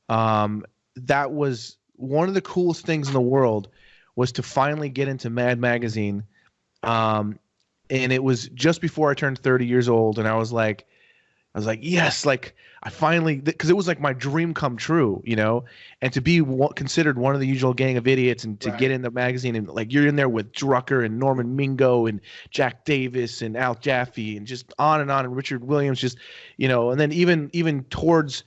that was one of the coolest things in the world, was to finally get into Mad magazine, and it was just before I turned 30 years old, and I was like, yes, I finally, because it was like my dream come true, and to be considered one of the usual gang of idiots, and to get in the magazine, and you're in there with Drucker and Norman Mingo and Jack Davis and Al Jaffe and just on, and Richard Williams, just, and then even towards,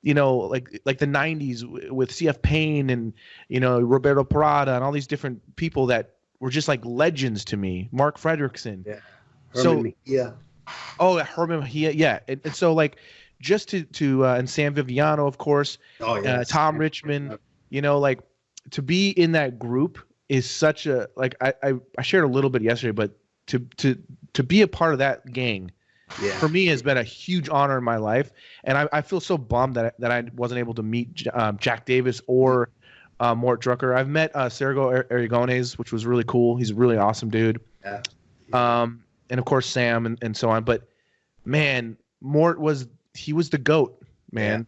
like the 90s with C.F. Payne and, Roberto Parada and all these different people that were just like legends to me, Mark Fredrickson. Yeah. Herman, and so just to and Sam Viviano, of course, Tom Richmond, to be in that group is such a, I shared a little bit yesterday, but to be a part of that gang, for me, has been a huge honor in my life, and I feel so bummed that I wasn't able to meet Jack Davis or Mort Drucker. I've met Sergio Aragones, which was really cool. He's a really awesome dude. And of course Sam and so on. But man, Mort was the GOAT, man.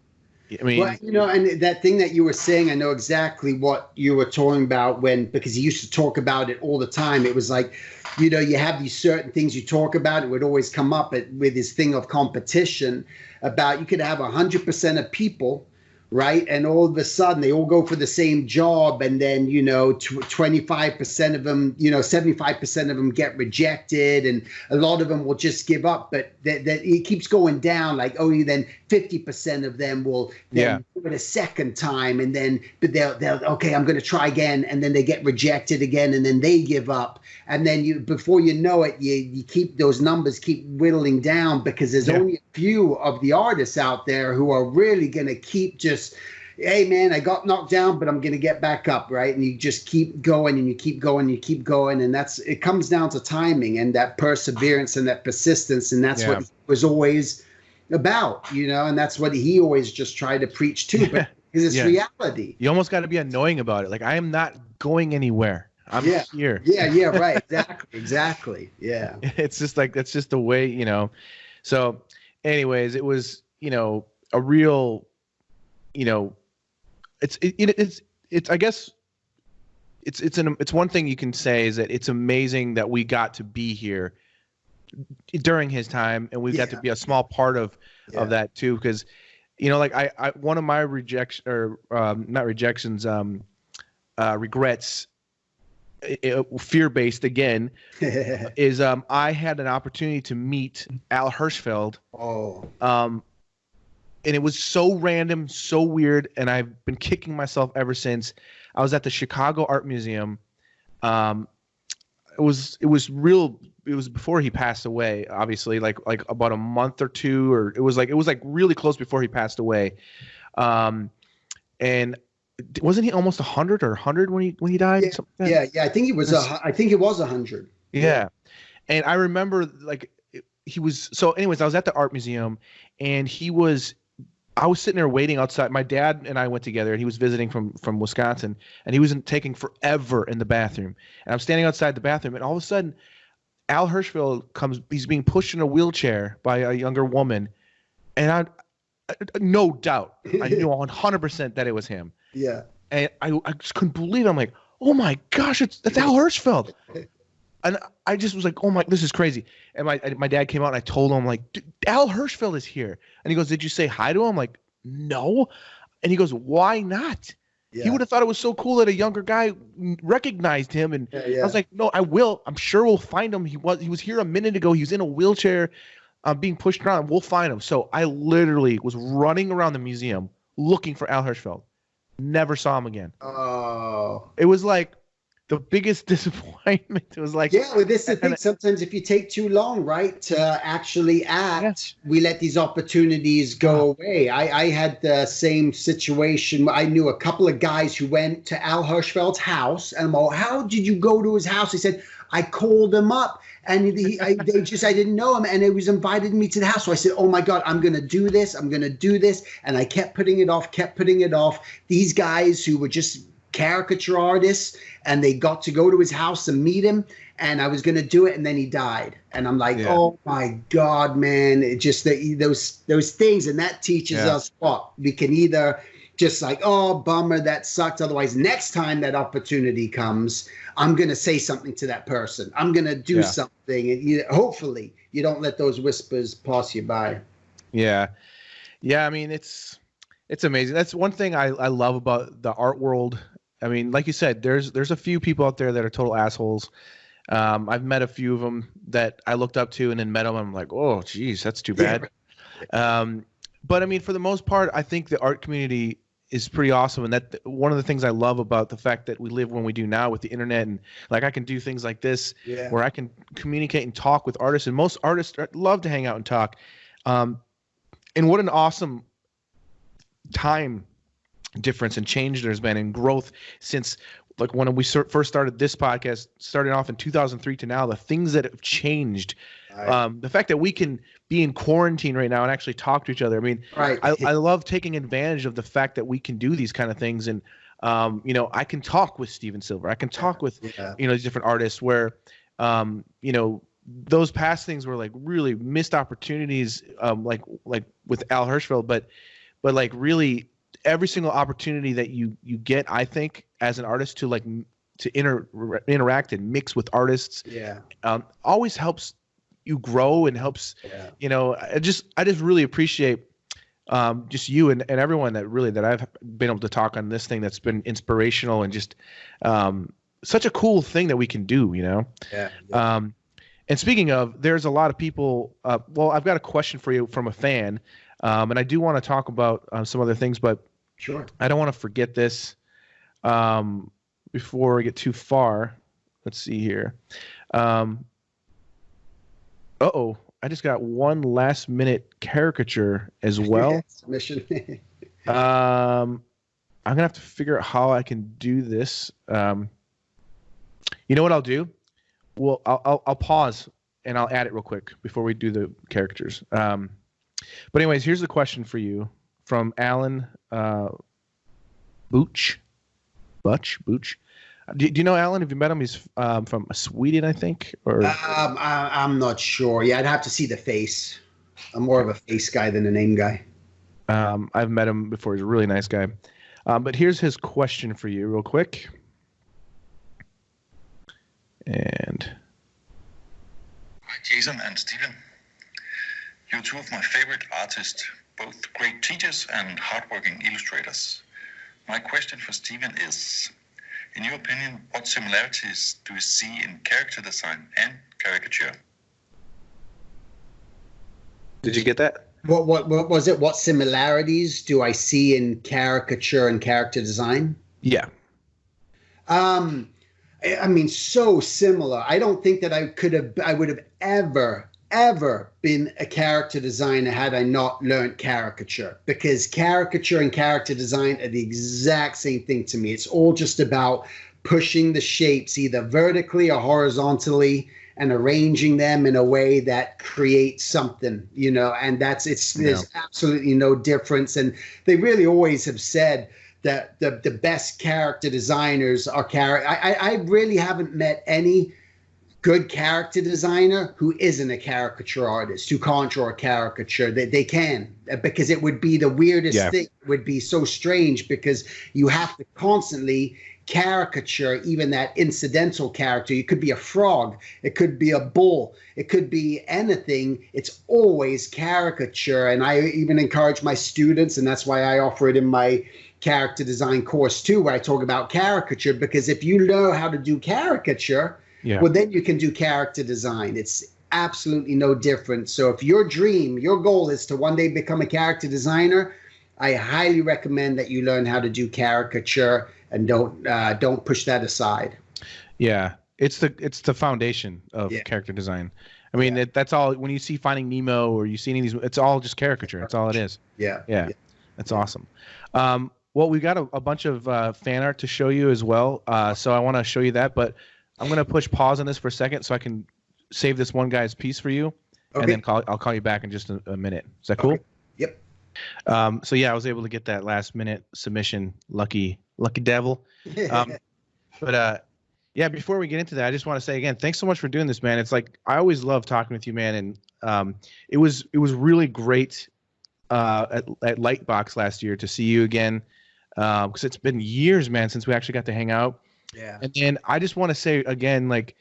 Yeah. I mean, and that thing that you were saying, I know exactly what you were talking about, because he used to talk about it all the time. It was like, you have these certain things you talk about. It would always come up with this thing of competition about, you could have 100% of people, right? And all of a sudden they all go for the same job. And then, 25% of them, 75% of them get rejected, and a lot of them will just give up. But that it keeps going down, then 50% of them will then do it a second time. And then, but they'll okay, I'm going to try again. And then they get rejected again, and then they give up. And then before you know it, you keep those numbers keep whittling down, because there's only a few of the artists out there who are really going to keep just, hey man, I got knocked down, but I'm going to get back up, right? And you just keep going, and you keep going, and you keep going. And it comes down to timing and that perseverance and that persistence. And that's what it was always about, and that's what he always just tried to preach too. But because it's reality. You almost got to be annoying about it. Like, I am not going anywhere. I'm here. Yeah, right. Exactly. Yeah. It's just like, that's just the way, you know. So anyways, it was, you know, a real, you know, it's I guess it's one thing you can say is that it's amazing that we got to be here during his time, and we got to be a small part of that too, because, you know, like I one of my regrets fear-based again is I had an opportunity to meet Al Hirschfeld. And it was so random, so weird, and I've been kicking myself ever since. I was at the Chicago Art Museum. It was before he passed away, obviously, like about a month or two, or it was like really close before he passed away. And wasn't he almost 100 or 100 when he died? Yeah, I think he was. I think it was 100. Yeah, and I remember like he was. So, anyways, I was at the art museum, and I was sitting there waiting outside. My dad and I went together, and he was visiting from Wisconsin, and he was taking forever in the bathroom. And I'm standing outside the bathroom, and all of a sudden, Al Hirschfeld comes. He's being pushed in a wheelchair by a younger woman, and I no doubt, I knew 100% that it was him. Yeah. And I just couldn't believe it. I'm like, oh my gosh, that's Al Hirschfeld. And I just was like, oh my, this is crazy. And my dad came out, and I told him, like, Al Hirschfeld is here. And he goes, did you say hi to him? I'm like, no. And he goes, why not? Yeah. He would have thought it was so cool that a younger guy recognized him. And I was like, no, I will. I'm sure we'll find him. He was here a minute ago. He was in a wheelchair being pushed around. We'll find him. So I literally was running around the museum looking for Al Hirschfeld. Never saw him again. Oh. It was like the biggest disappointment. It was like, yeah, well, this is the thing. Sometimes if you take too long, right, to actually act, we let these opportunities go away. I had the same situation. I knew a couple of guys who went to Al Hirschfeld's house, and I'm all, how did you go to his house? He said, I called him up, and I didn't know him, and he was invited me to the house. So I said, oh my God, I'm going to do this. And I kept putting it off. These guys who were just caricature artists, and they got to go to his house and meet him, and I was going to do it, and then he died. And I'm like, oh my God, man. It just those things, and that teaches us what we can either just like, oh, bummer, that sucked. Otherwise, next time that opportunity comes, I'm going to say something to that person. I'm going to do something. And hopefully you don't let those whispers pass you by. Yeah. Yeah. I mean, it's amazing. That's one thing I love about the art world. I mean, like you said, there's a few people out there that are total assholes. I've met a few of them that I looked up to and then met them. And I'm like, oh, geez, that's too bad. But I mean, for the most part, I think the art community is pretty awesome. And that one of the things I love about the fact that we live when we do now with the internet, and like I can do things like this where I can communicate and talk with artists, and most artists love to hang out and talk. And what an awesome time difference and change there's been in growth since like when we first started this podcast, starting off in 2003 to now, the things that have changed. The fact that we can be in quarantine right now and actually talk to each other. I mean, I love taking advantage of the fact that we can do these kind of things. And, you know, I can talk with Steven Silver. I can talk with, you know, these different artists where, you know, those past things were like really missed opportunities, like with Al Hirschfeld, but like really every single opportunity that you get, I think, as an artist to interact and mix with artists, always helps you grow and helps, you know, I just really appreciate just you and everyone that I've been able to talk on this thing that's been inspirational and just such a cool thing that we can do, you know? And speaking of, there's a lot of people, well, I've got a question for you from a fan, and I do want to talk about some other things, but I don't want to forget this before we get too far. Let's see here. I just got one last minute caricature as well. Submission. I'm gonna have to figure out how I can do this. You know what I'll do? Well, I'll pause and I'll add it real quick before we do the caricatures. But anyways, here's the question for you from Alan Booch. Booch. Do you know Alan? Have you met him? He's from Sweden, I think. Or I'm not sure. Yeah, I'd have to see the face. I'm more of a face guy than a name guy. I've met him before. He's a really nice guy. But here's his question for you, real quick. And hi, Jason and Stephen. You're two of my favorite artists, both great teachers and hardworking illustrators. My question for Stephen is, in your opinion, what similarities do you see in character design and caricature? Did you get that? What was it? What similarities do I see in caricature and character design? Yeah. I mean, so similar. I don't think that I would have ever been a character designer had I not learned caricature, because caricature and character design are the exact same thing to me. It's all just about pushing the shapes either vertically or horizontally and arranging them in a way that creates something, and there's absolutely no difference. And they really always have said that the best character designers are I really haven't met any good character designer who isn't a caricature artist, who can't draw a caricature. They can, because it would be the weirdest thing. It would be so strange because you have to constantly caricature even that incidental character. It could be a frog, it could be a bull, it could be anything. It's always caricature. And I even encourage my students, and that's why I offer it in my character design course too, where I talk about caricature, because if you know how to do caricature, well, then you can do character design. It's absolutely no different. So if your goal is to one day become a character designer, I highly recommend that you learn how to do caricature and don't push that aside. Yeah, it's the foundation of character design. I mean, that's all. When you see Finding Nemo or you see any of these, it's all just caricature. That's all it is. Yeah. That's awesome. Well, we've got a bunch of fan art to show you as well. So I want to show you that, but I'm going to push pause on this for a second so I can save this one guy's piece for you, and then I'll call you back in just a minute. Is that cool? Okay. Yep. So yeah, I was able to get that last minute submission. Lucky devil. But yeah, before we get into that, I just want to say again, thanks so much for doing this, man. It's like I always love talking with you, man, and it was really great at Lightbox last year to see you again, because it's been years, man, since we actually got to hang out. Yeah. And then I just want to say again, like,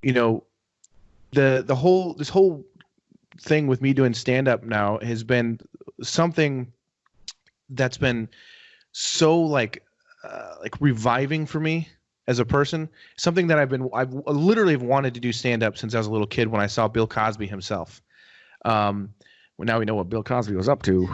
this whole thing with me doing stand up now has been something that's been so like reviving for me as a person. Something that I've literally wanted to do stand up since I was a little kid when I saw Bill Cosby himself. Well, now we know what Bill Cosby was up to.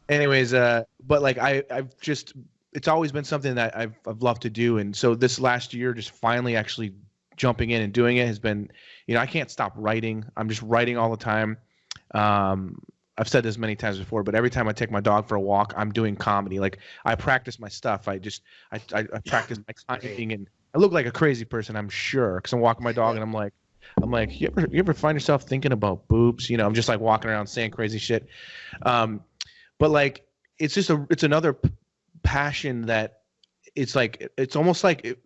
Anyways, but like I've just, it's always been something that I've loved to do. And so this last year, just finally actually jumping in and doing it has been, I can't stop writing. I'm just writing all the time. I've said this many times before, but every time I take my dog for a walk, I'm doing comedy. Like I practice my stuff. I practice my timing, and I look like a crazy person, I'm sure, because I'm walking my dog and I'm like, you ever find yourself thinking about boobs? I'm just like walking around saying crazy shit. But like, it's just it's another passion that it's like, it's almost like it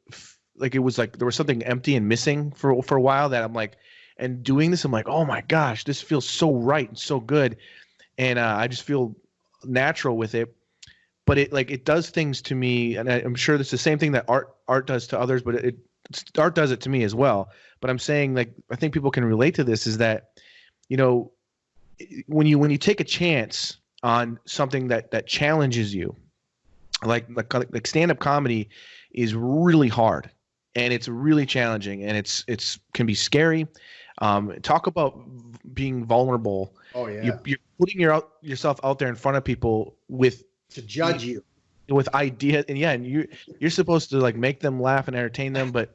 was like there was something empty and missing for a while that I'm like, and doing this, I'm like, oh my gosh, this feels so right and so good. And I just feel natural with it, but it does things to me. And I'm sure it's the same thing that art does to others, but art does it to me as well. But I'm saying, like, I think people can relate to this, is that, when you take a chance on something that challenges you, like stand-up comedy is really hard and it's really challenging, and it's can be scary. Talk about being vulnerable. Oh yeah. You're putting yourself out there in front of people to judge you with ideas, and you're supposed to like make them laugh and entertain them, but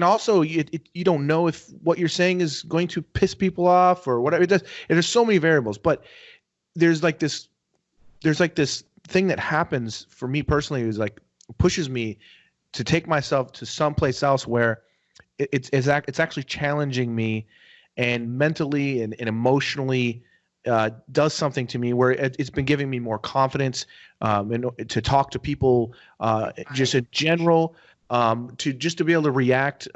also you don't know if what you're saying is going to piss people off or whatever. It does. There's so many variables, but there's like this thing that happens for me personally, is like pushes me to take myself to someplace else where it's actually challenging me, and mentally and emotionally does something to me where it's been giving me more confidence and to talk to people just in general, to be able to react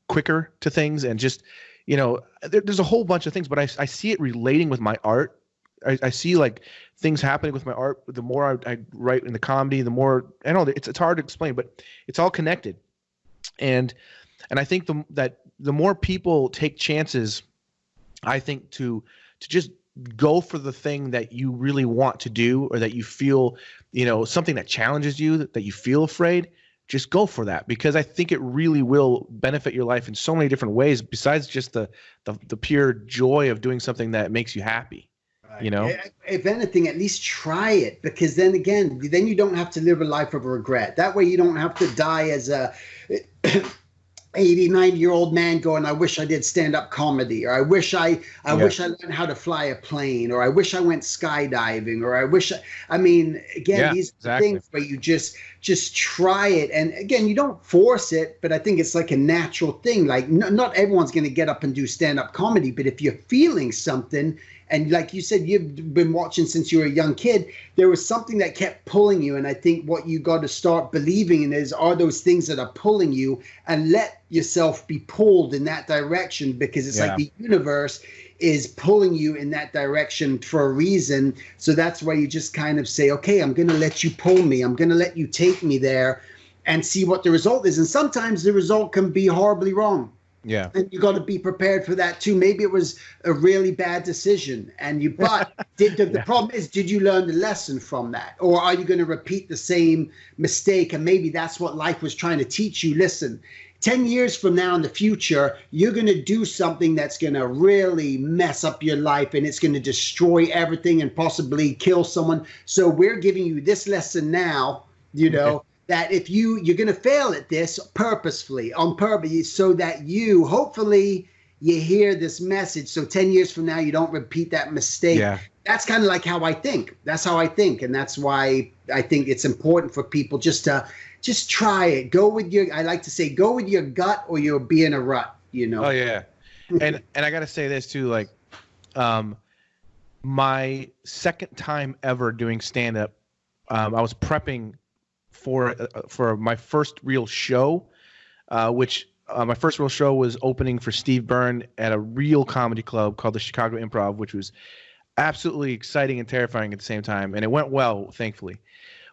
quicker to things, and just, there's a whole bunch of things, but I see it relating with my art. I see like things happening with my art. The more I write in the comedy, the more, I know it's hard to explain, but it's all connected. And I think that the more people take chances, I think to just go for the thing that you really want to do, or that you feel, something that challenges you, that you feel afraid, just go for that, because I think it really will benefit your life in so many different ways besides just the pure joy of doing something that makes you happy. If anything, at least try it, because then you don't have to live a life of regret. That way you don't have to die as a 80, 90-year-old man going, I wish I did stand-up comedy, or I wish I learned how to fly a plane, or I wish I went skydiving, or these are things where you just try it. And again, you don't force it, but I think it's like a natural thing. Like not everyone's going to get up and do stand-up comedy, but if you're feeling something, and like you said, you've been watching since you were a young kid, there was something that kept pulling you. And I think what you got to start believing in are those things that are pulling you, and let yourself be pulled in that direction, because it's like the universe is pulling you in that direction for a reason. So that's why you just kind of say, okay, I'm going to let you pull me. I'm going to let you take me there and see what the result is. And sometimes the result can be horribly wrong. Yeah. And you got to be prepared for that too. Maybe it was a really bad decision, but the problem is, did you learn the lesson from that? Or are you going to repeat the same mistake? And maybe that's what life was trying to teach you. Listen, 10 years from now in the future, you're going to do something that's going to really mess up your life, and it's going to destroy everything and possibly kill someone. So we're giving you this lesson now, that if you're going to fail at this purposefully, on purpose, so that hopefully you hear this message. So 10 years from now, you don't repeat that mistake. Yeah. That's kind of like how I think. That's how I think. And that's why I think it's important for people just try it. I like to say, go with your gut, or you'll be in a rut, Oh yeah. And I got to say this too, like, my second time ever doing stand-up, I was prepping for my first real show, which my first real show was opening for Steve Byrne at a real comedy club called the Chicago Improv, which was absolutely exciting and terrifying at the same time. And it went well, thankfully.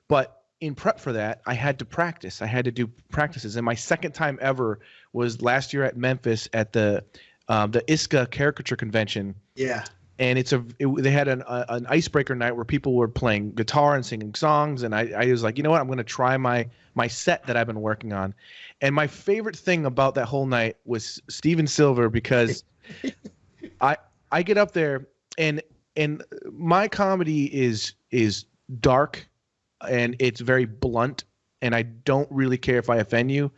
But in prep for that, I had to practice. I had to do practices. And my second time ever was last year at Memphis at the ISCA caricature convention. Yeah. And they had an icebreaker night where people were playing guitar and singing songs, and I was like, you know what, I'm going to try my set that I've been working on. And my favorite thing about that whole night was Steven Silver, because I get up there and my comedy is dark, and it's very blunt, and I don't really care if I offend you.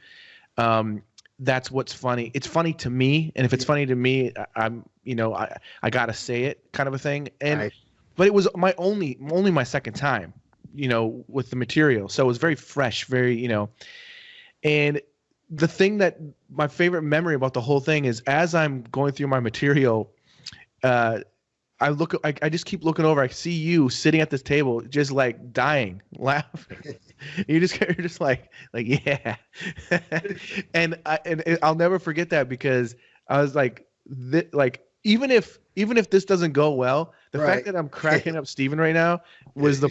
That's what's funny. It's funny to me, and if it's funny to me, I gotta say it, kind of a thing. And but it was my only my second time, with the material, so it was very fresh, very, And the thing that my favorite memory about the whole thing is, as I'm going through my material, I just keep looking over. I see you sitting at this table, just like dying, laughing. You're just like yeah. and I'll never forget that, because I was like, even if this doesn't go well, the fact that I'm cracking up Steven right now was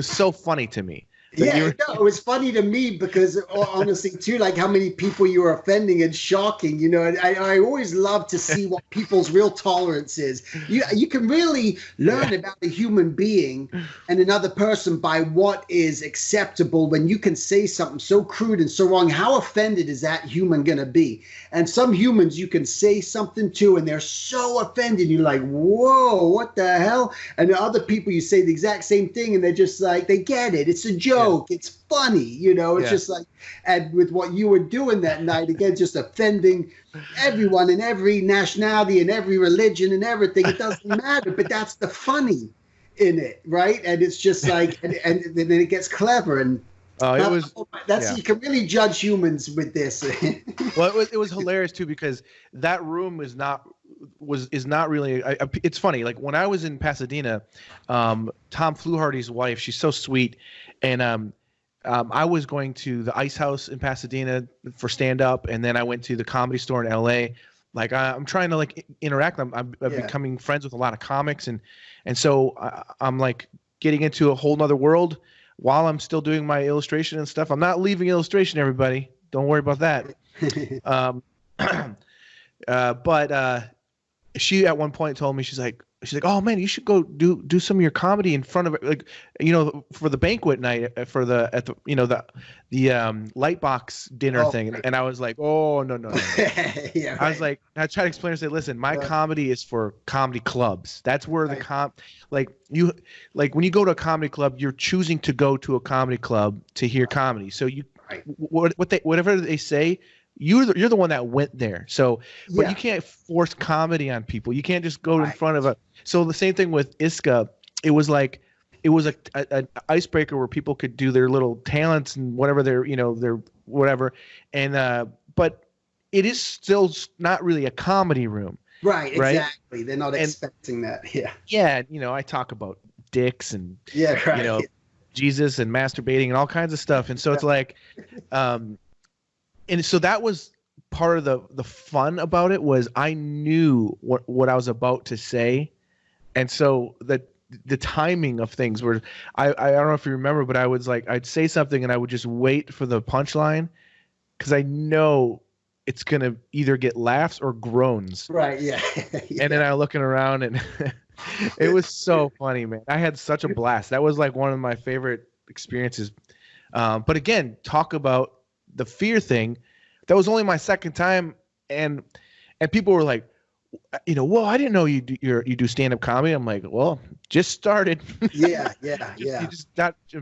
so funny to me. It was funny to me, because honestly too, like how many people you were offending and shocking, and I always love to see what people's real tolerance is. You can really learn about a human being and another person by what is acceptable. When you can say something so crude and so wrong, how offended is that human going to be? And some humans you can say something to and they're so offended, you're like, whoa, what the hell? And the other people, you say the exact same thing and they're just like, they get it. It's a joke. It's funny, it's just like, and with what you were doing that night, again, just offending everyone in every nationality and every religion and everything. It doesn't matter, but that's the funny in it, right? And it's just like, and then it gets clever. And you can really judge humans with this. Well, it was hilarious too, because that room was not is not really. It's funny. Like when I was in Pasadena, Tom Fluharty's wife, she's so sweet, and I was going to the Ice House in Pasadena for stand up, and then I went to the Comedy Store in L.A. Like I'm trying to like interact. I'm becoming friends with a lot of comics, and so I'm like getting into a whole nother world while I'm still doing my illustration and stuff. I'm not leaving illustration, everybody. Don't worry about that. But she at one point told me, she's like, oh man, you should go do some of your comedy in front of it, like, you know, for the banquet night, for the Lightbox dinner thing. And I was like, oh no. Yeah, right. I was like, I tried to explain and say, listen, my comedy is for comedy clubs. That's where the when you go to a comedy club, you're choosing to go to a comedy club to hear comedy. So you whatever they say, you're the one that went there. So, but you can't force comedy on people. You can't just go in front of so the same thing with ISCA. It was like, it was an icebreaker where people could do their little talents and whatever their whatever. And, but it is still not really a comedy room. Right. Exactly. They're not expecting that. Yeah. Yeah. You know, I talk about dicks and, Jesus and masturbating and all kinds of stuff. And so it's like, and so that was part of the fun about it, was I knew what I was about to say. And so the timing of things were, I don't know if you remember, but I was like, I'd say something and I would just wait for the punchline because I know it's going to either get laughs or groans. Right. Yeah. And then I'm looking around and it was so funny, man. I had such a blast. That was like one of my favorite experiences. But again, talk about the fear thing. That was only my second time, and people were like, you know, well, I didn't know you do stand-up comedy. I'm like, well, just started. Yeah.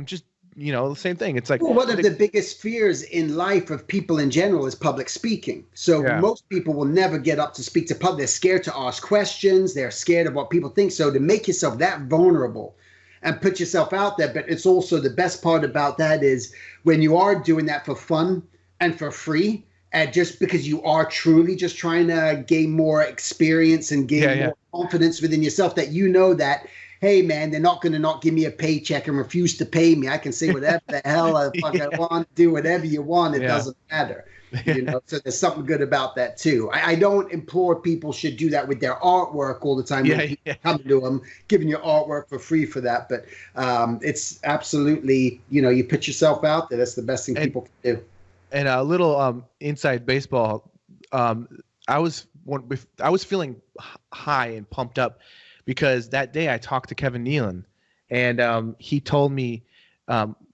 Just you know, the same thing. It's like, well, one of the biggest fears in life of people in general is public speaking. So most people will never get up to speak to public. They're scared to ask questions. They're scared of what people think. So to make yourself that vulnerable and put yourself out there. But it's also, the best part about that is when you are doing that for fun and for free, and just because you are truly just trying to gain more experience and gain more confidence within yourself, that you know that, hey man, they're not going to not give me a paycheck and refuse to pay me. I can say whatever the hell I want, do whatever you want. It doesn't matter. You know, so there's something good about that too. I don't implore people should do that with their artwork all the time. Come to them, giving your artwork for free for that. But it's absolutely, you know, you put yourself out there. That's the best thing people can do. And a little inside baseball. I was feeling high and pumped up because that day I talked to Kevin Nealon, and he told me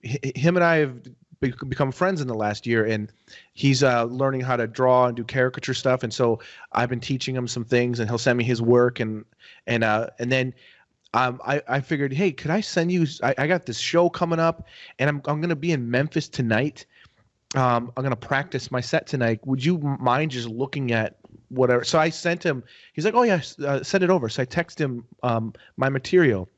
him and I have become friends in the last year, and he's learning how to draw and do caricature stuff, and so I've been teaching him some things, and he'll send me his work, and then I figured, hey, could I send you? I got this show coming up, and I'm going to be in Memphis tonight. I'm going to practice my set tonight. Would you mind just looking at whatever? So I sent him. He's like, oh yeah, send it over. So I text him my material,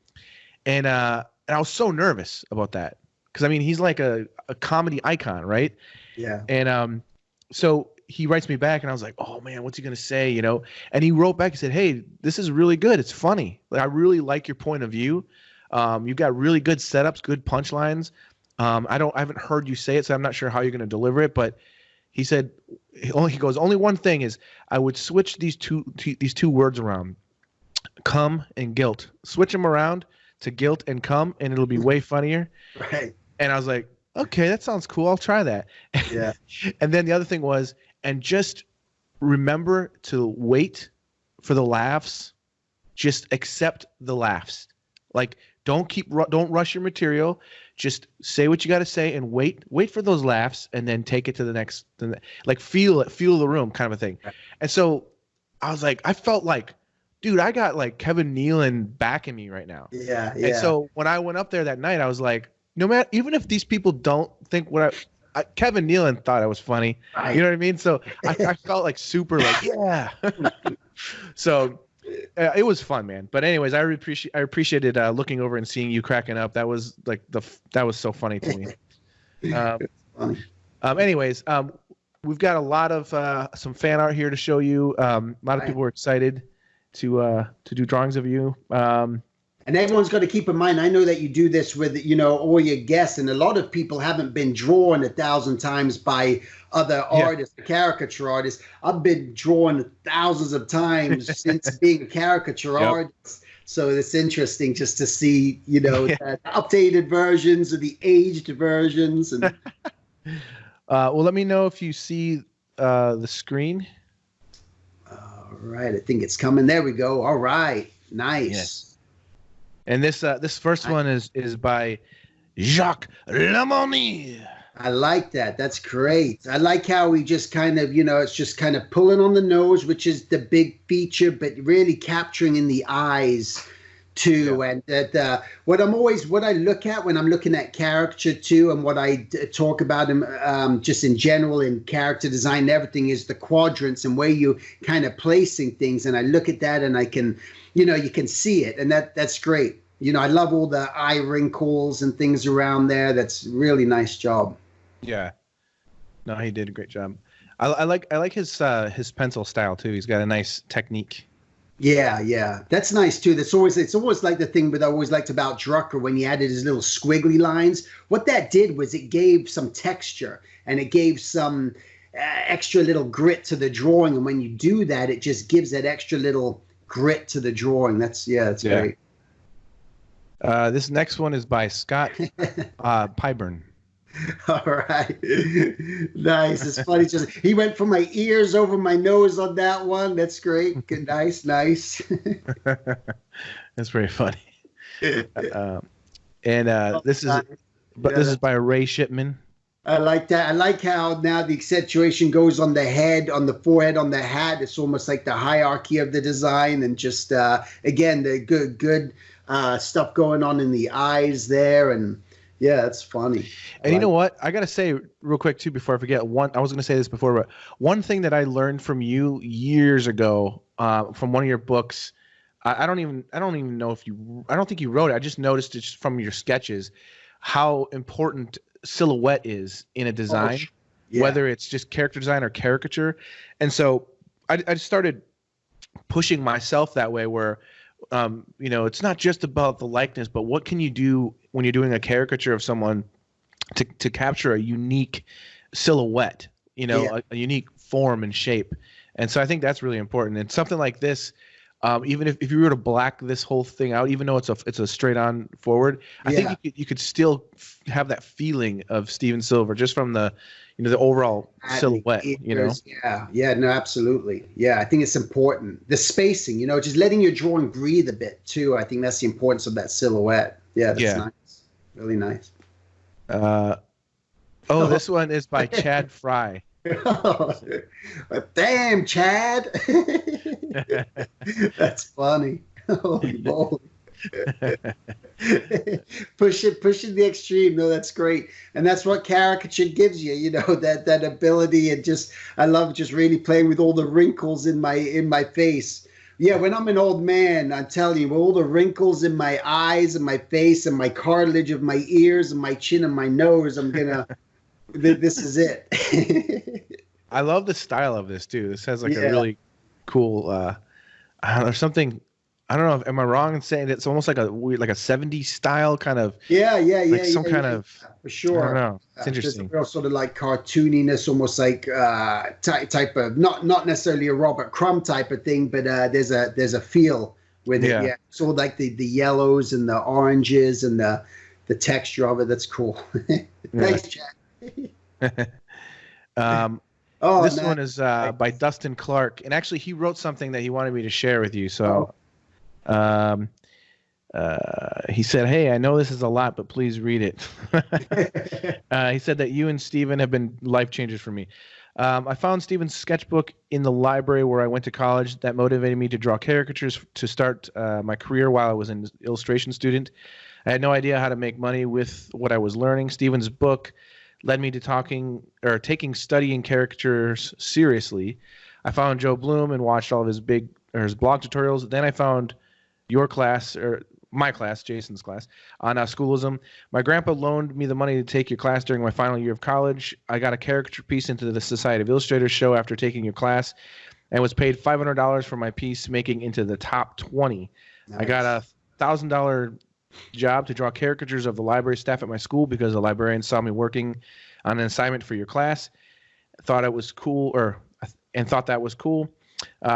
and I was so nervous about that because I mean he's like a comedy icon, right? Yeah. And so he writes me back, and I was like, oh man, what's he gonna say? You know? And he wrote back. He said, hey, this is really good. It's funny. Like I really like your point of view. You've got really good setups, good punchlines. I haven't heard you say it, so I'm not sure how you're going to deliver it. But he said, he goes, only one thing is I would switch these two words around, come and guilt. Switch them around to guilt and come, and it'll be way funnier. Right. And I was like, okay, that sounds cool. I'll try that. Yeah. And then the other thing was, and just remember to wait for the laughs. Just accept the laughs. Like don't rush your material. Just say what you got to say and wait for those laughs, and then take it to the next, like feel the room kind of a thing. And so I was like, I felt like, dude, I got like Kevin Nealon backing me right now. Yeah. And so when I went up there that night, I was like, no matter, even if these people don't think Kevin Nealon thought I was funny, right. You know what I mean? So I felt like super like, yeah. So it was fun, man. But anyways, I appreciated looking over and seeing you cracking up. That was like that was so funny to me. Anyways, we've got a lot of some fan art here to show you. A lot of people were excited. to do drawings of you. And everyone's got to keep in mind, I know that you do this with, all your guests, and a lot of people haven't been drawn 1,000 times by other artists, caricature artists. I've been drawn thousands of times since being a caricature artist. So it's interesting just to see, the updated versions or the aged versions. And well, let me know if you see the screen. All right, I think it's coming. There we go. All right, nice. Yes. And this first one is by Jacques Lemonnier. I like that. That's great. I like how he just kind of, it's just kind of pulling on the nose, which is the big feature, but really capturing in the eyes too. Yeah. And that what I look at when I'm looking at character too, and what I talk about him just in general in character design and everything, is the quadrants and where you kind of placing things. And I look at that and I can, you can see it, and that's great. I love all the eye wrinkles and things around there. That's really nice job. Yeah. No, he did a great job. I like his pencil style too. He's got a nice technique. Yeah, that's nice too. It's always like the thing that I always liked about Drucker when he added his little squiggly lines. What that did was it gave some texture and it gave some extra little grit to the drawing. And when you do that, it just gives that extra little grit to the drawing. That's great. This next one is by Scott Pyburn. All right. Nice. It's funny. Just he went from my ears over my nose on that one. That's great. Good. Nice. That's very funny. This is by Ray Shipman. I like that. I like how now the accentuation goes on the head, on the forehead, on the hat. It's almost like the hierarchy of the design, and just again the good stuff going on in the eyes there, and yeah, it's funny. And you know what? I gotta say real quick too before I forget. I was gonna say this before, but one thing that I learned from you years ago, from one of your books, I don't even know if I don't think you wrote it. I just noticed it from your sketches how important silhouette is in a design, whether it's just character design or caricature. And so I just started pushing myself that way where it's not just about the likeness, but what can you do when you're doing a caricature of someone to capture a unique silhouette, a unique form and shape. And so I think that's really important. And something like this, even if you were to black this whole thing out, even though it's a straight on forward, I think you could still have that feeling of Steven Silver just from the the overall silhouette. No, absolutely. Yeah, I think it's important. The spacing, just letting your drawing breathe a bit too. I think that's the importance of that silhouette. Yeah, that's nice. Really nice. This one is by Chad Fry. Damn, Chad. That's funny. Holy moly. Pushing the extreme. No, that's great. And that's what caricature gives you, that ability. And just I love just really playing with all the wrinkles in my face. Yeah, when I'm an old man, I'm telling you, all the wrinkles in my eyes and my face and my cartilage of my ears and my chin and my nose, I'm gonna this is it. I love the style of this too. This has like a really cool there's something, I don't know, am I wrong in saying it's almost like a weird, like a 70s style kind of kind of, for sure. I don't know. It's interesting. There's a real sort of like cartooniness, almost like type of not necessarily a Robert Crumb type of thing, but there's a feel with it. Yeah. It's all like the yellows and the oranges and the texture of it. That's cool. Thanks, Jack. This one is by Dustin Clark, and actually he wrote something that he wanted me to share with you. So he said, "Hey, I know this is a lot, but please read it." He said that you and Steven have been life changers for me. I found Steven's sketchbook in the library where I went to college. That motivated me to draw caricatures to start my career while I was an illustration student. I had no idea how to make money with what I was learning. Steven's book led me to taking studying caricatures seriously. I found Joe Bloom and watched all of his blog tutorials. Then I found your class, or my class, Jason's class, on Schoolism. My grandpa loaned me the money to take your class during my final year of college. I got a caricature piece into the Society of Illustrators show after taking your class. and was paid $500 for my piece, making into the top 20. Nice. I got a $1,000 job to draw caricatures of the library staff at my school because the librarian saw me working on an assignment for your class. Thought that was cool.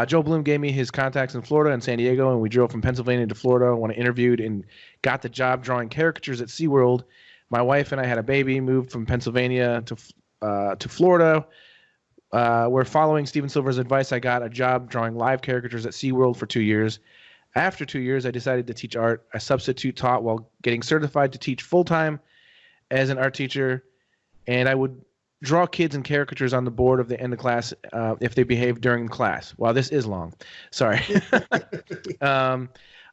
Joe Bloom gave me his contacts in Florida and San Diego, and we drove from Pennsylvania to Florida when I interviewed and got the job drawing caricatures at SeaWorld. My wife and I had a baby, moved from Pennsylvania to Florida, where following Steven Silver's advice, I got a job drawing live caricatures at SeaWorld for 2 years. After 2 years, I decided to teach art. I substitute taught while getting certified to teach full-time as an art teacher, and I would draw kids and caricatures on the board of the end of class if they behaved during class. Wow, this is long. Sorry.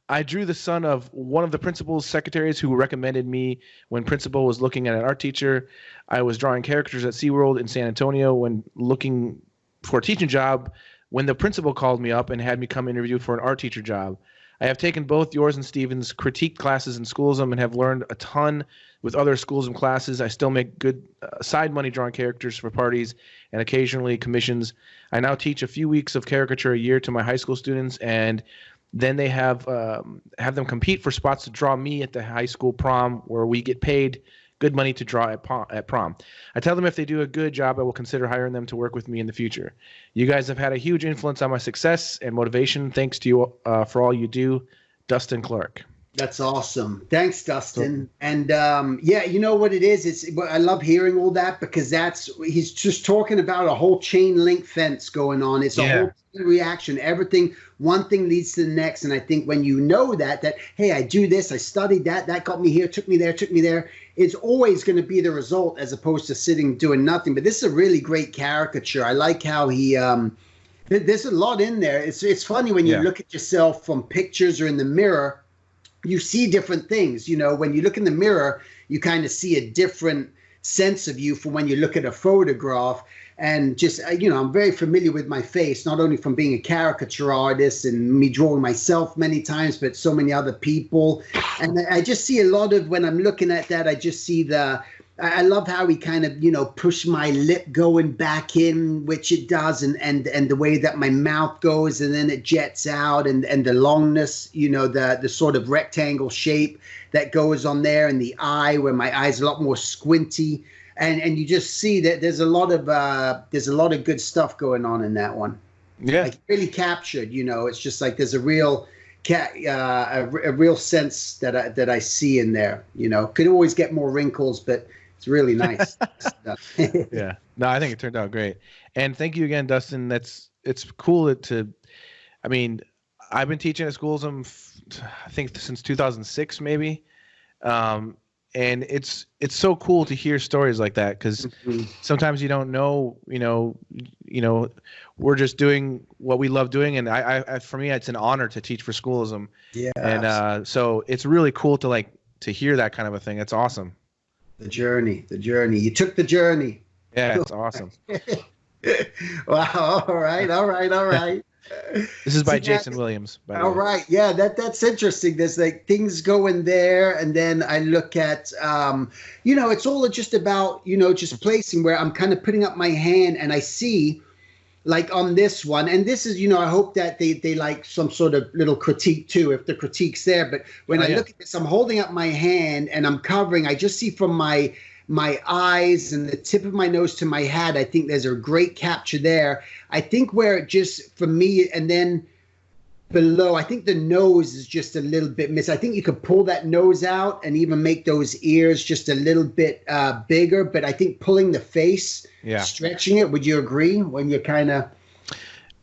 I drew the son of one of the principal's secretaries who recommended me when principal was looking at an art teacher. I was drawing caricatures at SeaWorld in San Antonio when looking for a teaching job when the principal called me up and had me come interview for an art teacher job. I have taken both yours and Steven's critique classes in Schoolism and have learned a ton with other Schoolism classes. I still make good side money drawing characters for parties and occasionally commissions. I now teach a few weeks of caricature a year to my high school students, and then they have them compete for spots to draw me at the high school prom, where we get paid good money to draw at prom. I tell them if they do a good job, I will consider hiring them to work with me in the future. You guys have had a huge influence on my success and motivation. Thanks to you for all you do. Dustin Clark. That's awesome. Thanks, Dustin. And yeah, you know what it is? I love hearing all that because he's just talking about a whole chain link fence going on. It's a whole reaction. Everything, one thing leads to the next. And I think when you know that, hey, I do this, I studied that got me here, took me there, it's always going to be the result as opposed to sitting doing nothing. But this is a really great caricature. I like how he there's a lot in there. It's funny when you look at yourself from pictures or in the mirror, you see different things. You know, when you look in the mirror, you kind of see a different sense of you from when you look at a photograph. And just, I'm very familiar with my face, not only from being a caricature artist and me drawing myself many times, but so many other people. And I just see a lot of, when I'm looking at that, I just see I love how he kind of, pushed my lip going back in, which it does, and the way that my mouth goes and then it jets out, and the longness, the sort of rectangle shape that goes on there, and the eye where my eye's a lot more squinty. And you just see that there's a lot of good stuff going on in that one. Yeah, like really captured. It's just like there's a real real sense that I see in there. Could always get more wrinkles, but it's really nice. Yeah, no, I think it turned out great. And thank you again, Dustin. It's cool I mean, I've been teaching at Schoolism, I think since 2006 maybe. And it's so cool to hear stories like that because sometimes you don't know, we're just doing what we love doing. And I for me, it's an honor to teach for Schoolism. Yeah. And so it's really cool to hear that kind of a thing. It's awesome. The journey. You took the journey. Yeah, it's awesome. Wow. All right. This is by Jason Williams. By the way. Right. Yeah, that's interesting. There's things going there. And then I look at, it's all just about, just placing where I'm kind of putting up my hand and I see like on this one. And this is, I hope that they like some sort of little critique too, if the critique's there. But when I look at this, I'm holding up my hand and I'm covering. I just see from my eyes and the tip of my nose to my hat, I think there's a great capture there. I think where it just, for me, and then below, I think the nose is just a little bit missing. I think you could pull that nose out and even make those ears just a little bit bigger. But I think pulling the face, stretching it, would you agree when you're kind of...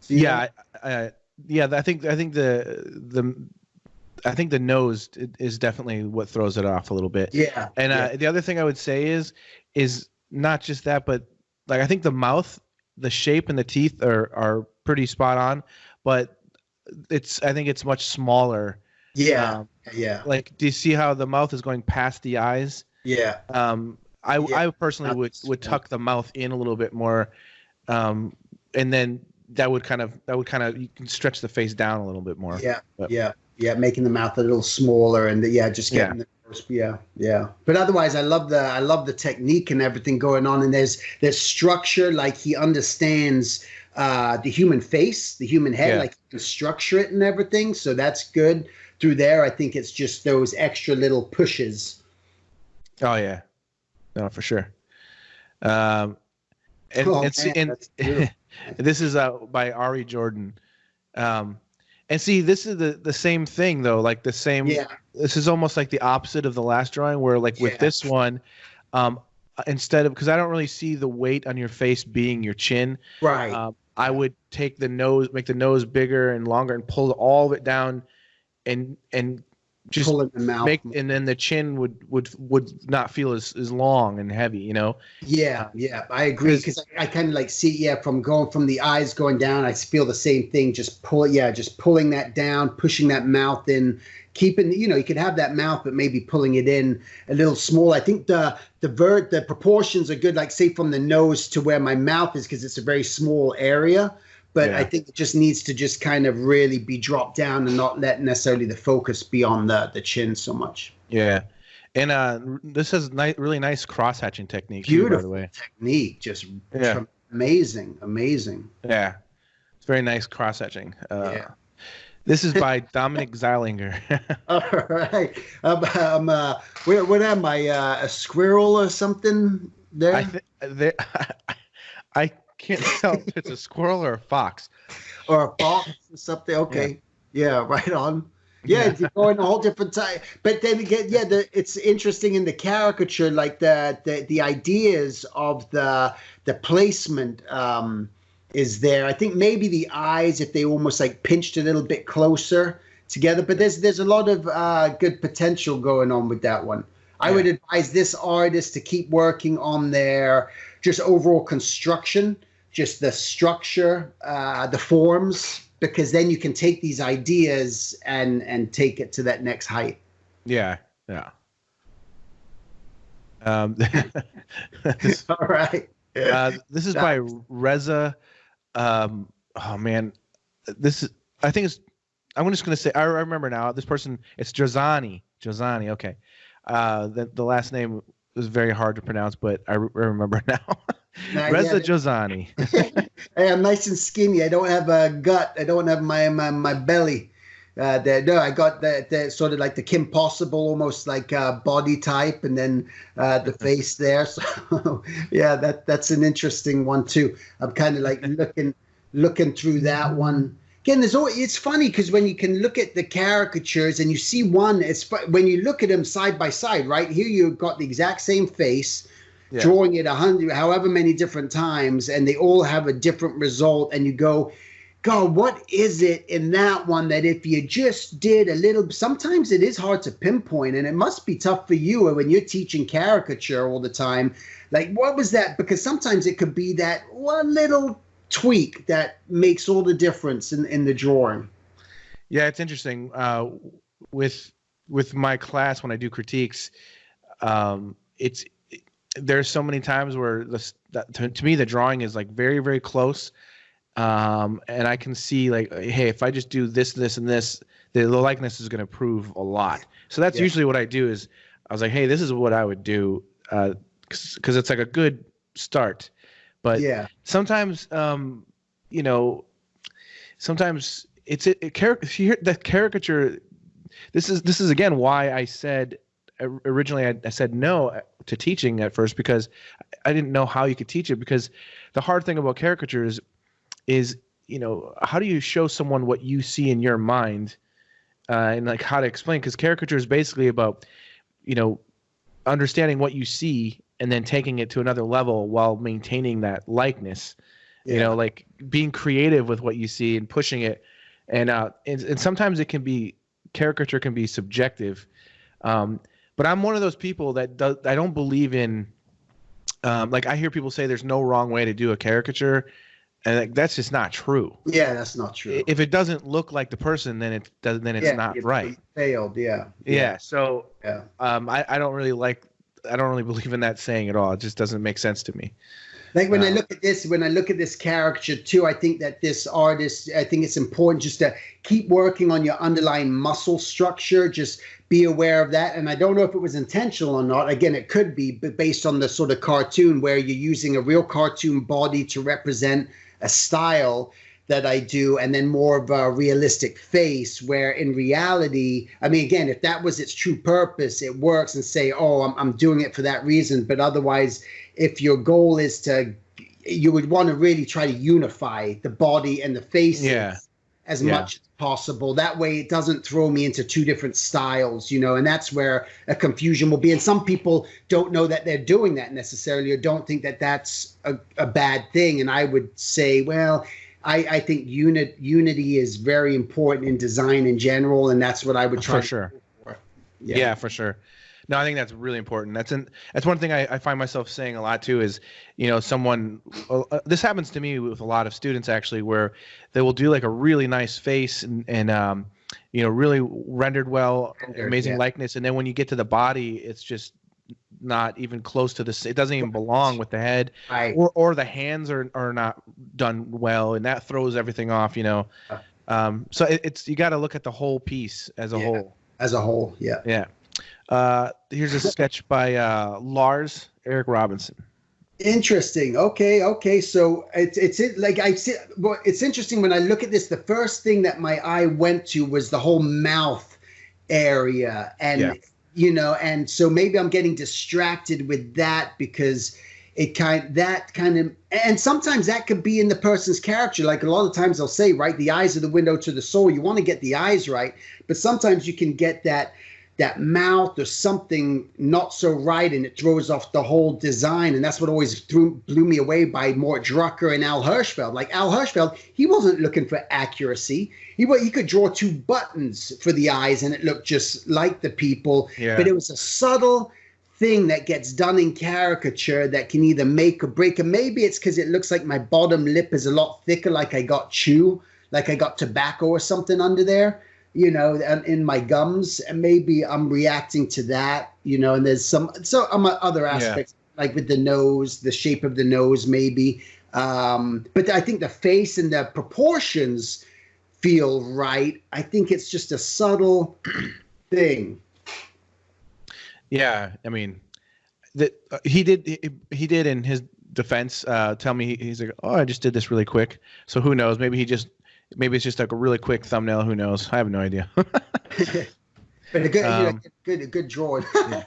Yeah, I think the nose is definitely what throws it off a little bit. Yeah. And the other thing I would say is not just that, but like I think the mouth, the shape and the teeth are pretty spot on, but I think it's much smaller. Yeah. Like, do you see how the mouth is going past the eyes? Yeah. I personally would tuck the mouth in a little bit more, and then that would kind of you can stretch the face down a little bit more. Yeah, making the mouth a little smaller and just getting the But otherwise, I love the technique and everything going on. And there's structure, like he understands the human face, the human head, like you can structure it and everything. So that's good. Through there, I think it's just those extra little pushes. Oh yeah, no, for sure. And this is by Ari Jordan. And see, this is the same thing though, like the same. Yeah. This is almost like the opposite of the last drawing, where like with this one, instead of, because I don't really see the weight on your face being your chin. Right. I would take the nose, make the nose bigger and longer, and pull all of it down, and just pull in the mouth, and then the chin would not feel as long and heavy, you know. Yeah, I agree, because I kind of like see from going from the eyes going down, I feel the same thing. Just pulling that down, pushing that mouth in, keeping, you could have that mouth, but maybe pulling it in a little small. I think the proportions are good, like say from the nose to where my mouth is, because it's a very small area. But I think it just needs to just kind of really be dropped down and not let necessarily the focus be on the chin so much. Yeah. And this is really nice cross-hatching technique. Beautiful, by the way. Technique. Just amazing. Yeah. It's very nice cross-hatching. This is by Dominic Zeilinger. All right. What am I? A squirrel or something there? I can't tell if it's a squirrel or a fox. Or a fox or something. Okay. Yeah, right on. Yeah, you're going a whole different time. But then again, it's interesting in the caricature, like the ideas of the placement is there. I think maybe the eyes, if they almost like pinched a little bit closer together. But there's a lot of good potential going on with that one. I would advise this artist to keep working on their just overall construction, just the structure, the forms, because then you can take these ideas and take it to that next height. Yeah. All right. This is by Reza. Oh man, I think it's. I'm just gonna say. I remember now. This person. It's Jazani. Okay. The last name was very hard to pronounce, but I remember now. Reza Jazani. Hey, I'm nice and skinny. I don't have a gut. I don't have my belly. I got the sort of like the Kim Possible, almost like body type, and then the face there. So that's an interesting one too. I'm kind of like looking through that one. Again, it's funny because when you can look at the caricatures and you see one, when you look at them side by side, right? Here you've got the exact same face, drawing it however many different times, and they all have a different result. And you go, God, what is it in that one that if you just did a little, sometimes it is hard to pinpoint, and it must be tough for you when you're teaching caricature all the time. Like, what was that? Because sometimes it could be that one little tweak that makes all the difference in the drawing. Yeah, it's interesting. With my class, when I do critiques, there's so many times where to me the drawing is like very, very close, and I can see like, hey, if I just do this, and this, the likeness is going to prove a lot. So that's usually what I do. Is I was like, hey, this is what I would do, because it's like a good start. But sometimes, sometimes the caricature. This is again why I said originally I said no to teaching at first, because I didn't know how you could teach it. Because the hard thing about caricature is how do you show someone what you see in your mind, and like how to explain? Because caricature is basically about understanding what you see and then taking it to another level while maintaining that likeness, like being creative with what you see and pushing it. And sometimes caricature can be subjective. But I'm one of those people I don't believe in, like I hear people say there's no wrong way to do a caricature. And that's just not true. Yeah, that's not true. If it doesn't look like the person, then it's not right. It failed. Yeah. So I don't really believe in that saying at all. It just doesn't make sense to me. Like when I look at this caricature too, I think that this artist, I think it's important just to keep working on your underlying muscle structure. Just be aware of that. And I don't know if it was intentional or not. Again, it could be, but based on the sort of cartoon where you're using a real cartoon body to represent a style that I do, and then more of a realistic face, where in reality, I mean, again, if that was its true purpose, it works, and say, oh, I'm doing it for that reason. But otherwise, if your goal is you would want to really try to unify the body and the faces as much as possible. That way it doesn't throw me into two different styles, and that's where a confusion will be. And some people don't know that they're doing that necessarily, or don't think that that's a bad thing. And I would say, well, I think unity is very important in design in general, and that's what I would try. For sure. Yeah, for sure. No, I think that's really important. That's one thing I find myself saying a lot too is, this happens to me with a lot of students actually, where they will do like a really nice face and really rendered well, amazing likeness. And then when you get to the body, it's just not even close to this. It doesn't even belong with the head, right. or the hands are not done well, and that throws everything off. So it's you got to look at the whole piece as a whole. As a whole, yeah. Yeah. Here's a sketch by Lars, Erik Robinson. Interesting. Okay. So it's interesting when I look at this. The first thing that my eye went to was the whole mouth area, and and so maybe I'm getting distracted with that because and sometimes that could be in the person's character. Like a lot of times they'll say, right, the eyes are the window to the soul. You want to get the eyes right, but sometimes you can get that mouth or something not so right, and it throws off the whole design. And that's what always blew me away by Mort Drucker and Al Hirschfeld. Like Al Hirschfeld, he wasn't looking for accuracy. He could draw two buttons for the eyes and it looked just like the people. Yeah. But it was a subtle thing that gets done in caricature that can either make or break. And maybe it's because it looks like my bottom lip is a lot thicker, like I got tobacco or something under there, in my gums. And maybe I'm reacting to that, and there's some other aspects, like with the nose, the shape of the nose, maybe. But I think the face and the proportions feel right. I think it's just a subtle thing. Yeah, I mean, he did in his defense tell me he's like, oh, I just did this really quick. So who knows? Maybe it's just like a really quick thumbnail. Who knows? I have no idea. But a good drawing. Yeah.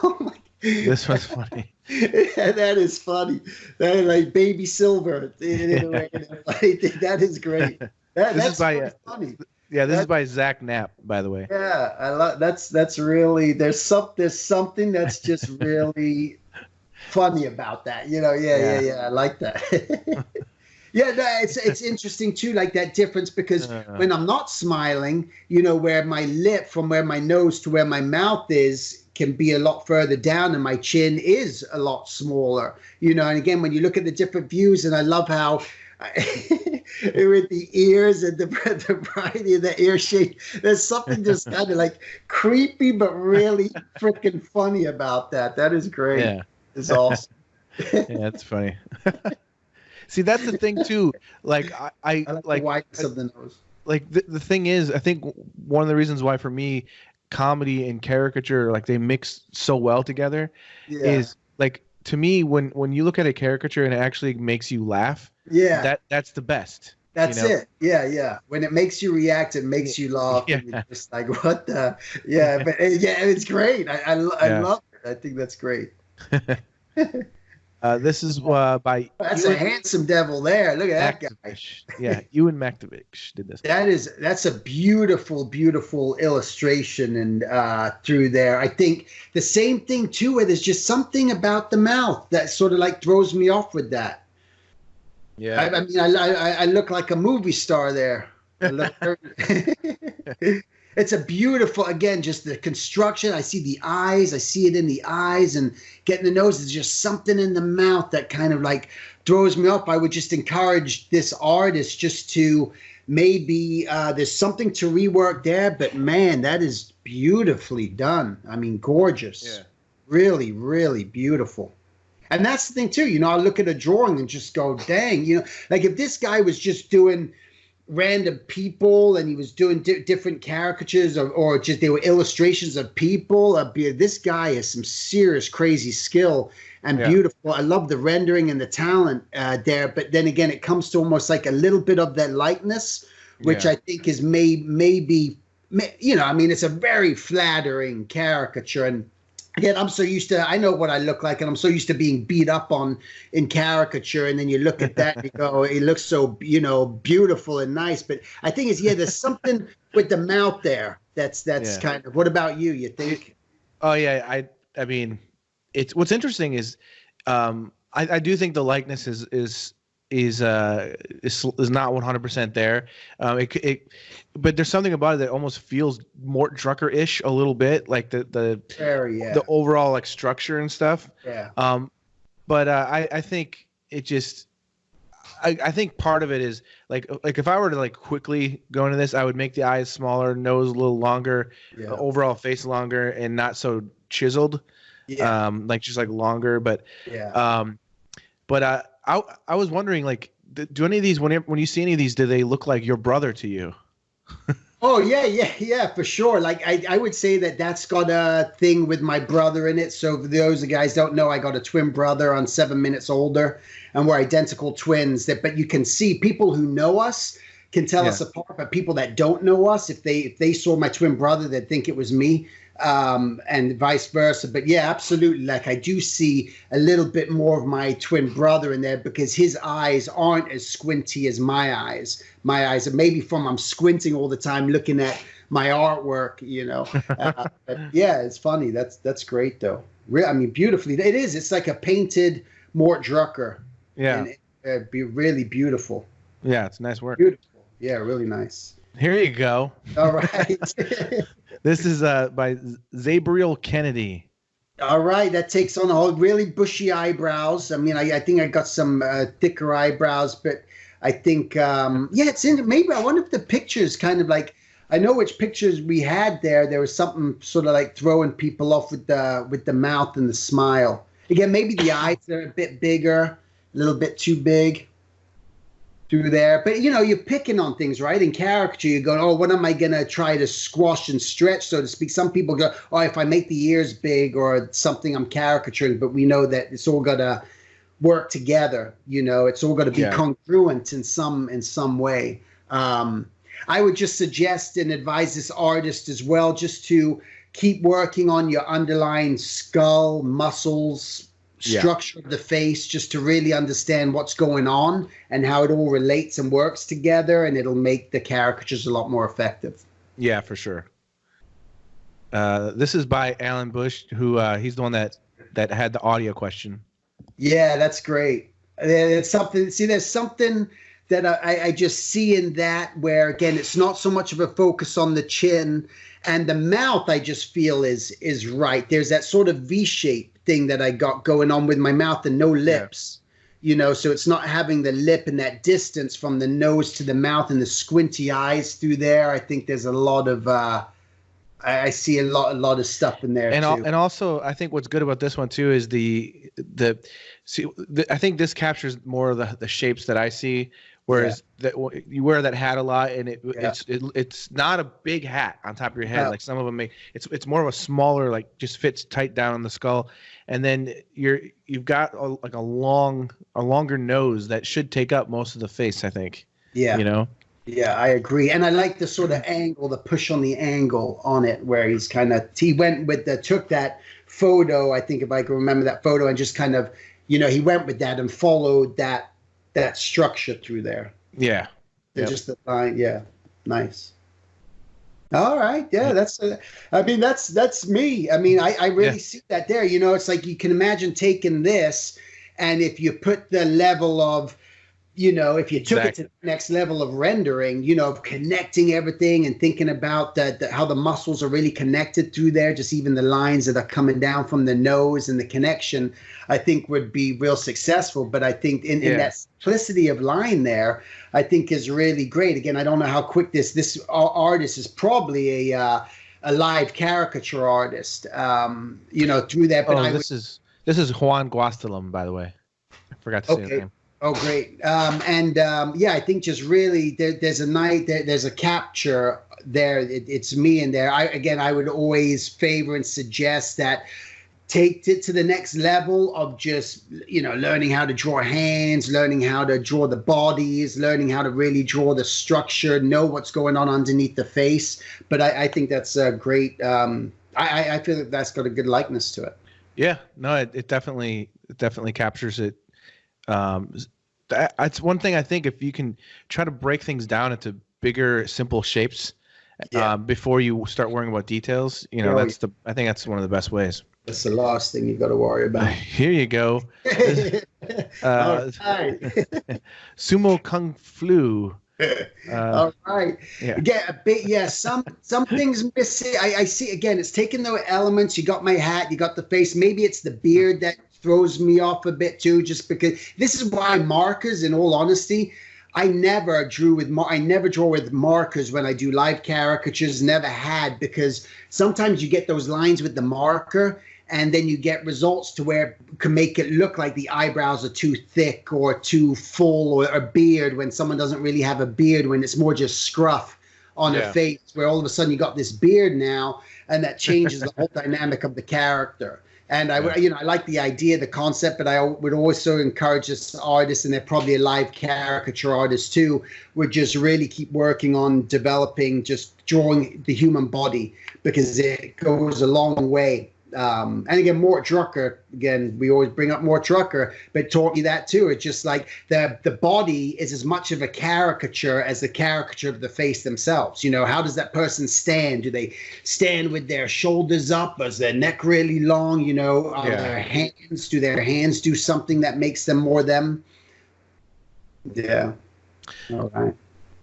Oh my! This was funny. That is funny. That is like baby silver. That is great. That's funny. Yeah, this is by Zach Knapp, by the way. Yeah, I love that's really there's something that's just really funny about that. Yeah. I like that. Yeah, no, it's interesting too, like that difference, because when I'm not smiling, where my lip from where my nose to where my mouth is can be a lot further down, and my chin is a lot smaller. And again, when you look at the different views, and I love how with the ears and the variety of the ear shape, there's something just kind of like creepy but really freaking funny about that. That is great. Yeah, it's awesome. Yeah, that's funny. See, that's the thing too. Like I like the whiteness of the nose. Like the thing is, I think one of the reasons why for me comedy and caricature, like they mix so well together, is like, to me, when you look at a caricature and it actually makes you laugh, that's the best. That's it. Yeah. When it makes you react, it makes you laugh. Yeah. And you're just like, what the? Yeah, but it's great. I love it. I think that's great. This is by. That's a handsome devil there. Look at that guy. Yeah, Ewan Maktovich did this. That's a beautiful, beautiful illustration, and through there, I think the same thing too. Where there's just something about the mouth that sort of like throws me off with that. Yeah, I mean, I look like a movie star there. It's a beautiful, again, just the construction. I see the eyes. I see it in the eyes, and getting the nose. There's just something in the mouth that kind of like throws me off. I would just encourage this artist just to maybe there's something to rework there. But man, that is beautifully done. I mean, gorgeous. Yeah. Really, really beautiful. And that's the thing too. I look at a drawing and just go, dang. Like if this guy was just doing, random people, and he was doing different caricatures or just they were illustrations of people. This guy has some serious crazy skill and beautiful. I love the rendering and the talent there. But then again, it comes to almost like a little bit of that likeness, which I think is maybe, you know, I mean, it's a very flattering caricature. And again, I'm so used to, I know what I look like, and I'm so used to being beat up in caricature. And then you look at that and you go, it looks so, you know, beautiful and nice. But I think there's something with the mouth there. That's kind of, what about you? You think? Oh yeah. I mean, what's interesting is, I do think the likeness is not 100% there. But there's something about it that almost feels Mort Drucker-ish a little bit, like the overall like structure and stuff. Yeah. But I think it just, I think part of it is like if I were to like quickly go into this, I would make the eyes smaller, nose a little longer, overall face longer, and not so chiseled. Yeah. Like just like longer, but I was wondering, like, do any of these, when you see any of these, do they look like your brother to you? Oh yeah, for sure. Like I would say that's got a thing with my brother in it. So for those guys don't know, I got a twin brother on 7 minutes older, and we're identical twins. But you can see people who know us can tell us apart, but people that don't know us, if they saw my twin brother, they'd think it was me. And vice versa. But yeah, absolutely. Like I do see a little bit more of my twin brother in there because his eyes aren't as squinty as my eyes. My eyes are maybe I'm squinting all the time looking at my artwork, you know. But yeah, it's funny. That's great though. I mean, beautifully. It is. It's like a painted Mort Drucker. Yeah. And it'd be really beautiful. Yeah, it's nice work. Beautiful. Yeah, really nice. Here you go. All right. This is by Zabriel Kennedy. All right, that takes on a whole really bushy eyebrows. I mean, I think I got some thicker eyebrows, but I think it's in. Maybe I wonder if the pictures kind of like, I know which pictures we had there. There was something sort of like throwing people off with the mouth and the smile. Again, maybe the eyes are a bit bigger, a little bit too big through there. But, you know, you're picking on things, right? In caricature, you're going, oh, what am I going to try to squash and stretch, so to speak? Some people go, oh, if I make the ears big or something, I'm caricaturing. But we know that it's all got to work together. You know, it's all got to be congruent in some way. I would just suggest and advise this artist as well just to keep working on your underlying skull, muscles, structure of the face, just to really understand what's going on and how it all relates and works together, and it'll make the caricatures a lot more effective. Yeah, for sure. This is by Alan Bush, who he's the one that had the audio question. Yeah, that's great. It's something. See, there's something that I just see in that where, again, it's not so much of a focus on the chin and the mouth. I just feel is right. There's that sort of V-shape thing that I got going on with my mouth and no lips, you know, so it's not having the lip and that distance from the nose to the mouth and the squinty eyes through there. I think there's a lot of I see a lot of stuff in there too. And also I think what's good about this one too is I think this captures more of the shapes that I see. Whereas you wear that hat a lot, and it's not a big hat on top of your head. Like some of them it's more of a smaller, like just fits tight down on the skull, and then you've got a longer nose that should take up most of the face, I think. Yeah, you know. Yeah, I agree, and I like the sort of angle, the push on the angle on it, where he went with took that photo. I think if I can remember that photo, and just kind of, you know, he went with that and followed that structure through there. Yeah. Just the line. Yeah. Nice. All right. Yeah. That's me. I mean, I really see that there. You know, it's like you can imagine taking this, and if you put the level of, you know, if you took it to the next level of rendering, you know, of connecting everything and thinking about how the muscles are really connected through there, just even the lines that are coming down from the nose and the connection, I think would be real successful. But I think in that simplicity of line there, I think is really great. Again, I don't know how quick this artist is probably a live caricature artist, you know, through that. But this is Juan Guastelam, by the way. I forgot to say his name. Oh, great. Yeah, I think just really there's a capture there. It's me in there. I would always favor and suggest that take it to the next level of just, learning how to draw hands, learning how to draw the bodies, learning how to really draw the structure, know what's going on underneath the face. But I think that's a great, I feel that that's got a good likeness to it. Yeah, no, it definitely captures it. That's one thing I think, if you can try to break things down into bigger, simple shapes, before you start worrying about details, I think that's one of the best ways. That's the last thing you got to worry about. Here you go. Sumo Kung Flu. All right. Yeah. Some things missing. I see. Again, it's taking the elements. You got my hat. You got the face. Maybe it's the beard that throws me off a bit too. Just because this is why markers. In all honesty, I never draw with markers when I do live caricatures. Never had, because sometimes you get those lines with the marker, and then you get results to where it can make it look like the eyebrows are too thick or too full, or a beard when someone doesn't really have a beard, when it's more just scruff on a face, where all of a sudden you got this beard now, and that changes the whole dynamic of the character. And I like the idea, the concept, but I would also encourage this artist, and they're probably a live caricature artist too, would just really keep working on developing, just drawing the human body, because it goes a long way. And again, Mort Drucker, we always bring up Mort Drucker, but taught me that too. It's just like the body is as much of a caricature as the caricature of the face themselves. How does that person stand? Do they stand with their shoulders up? Is their neck really long? Their hands, do their hands do something that makes them more them? Yeah. All right.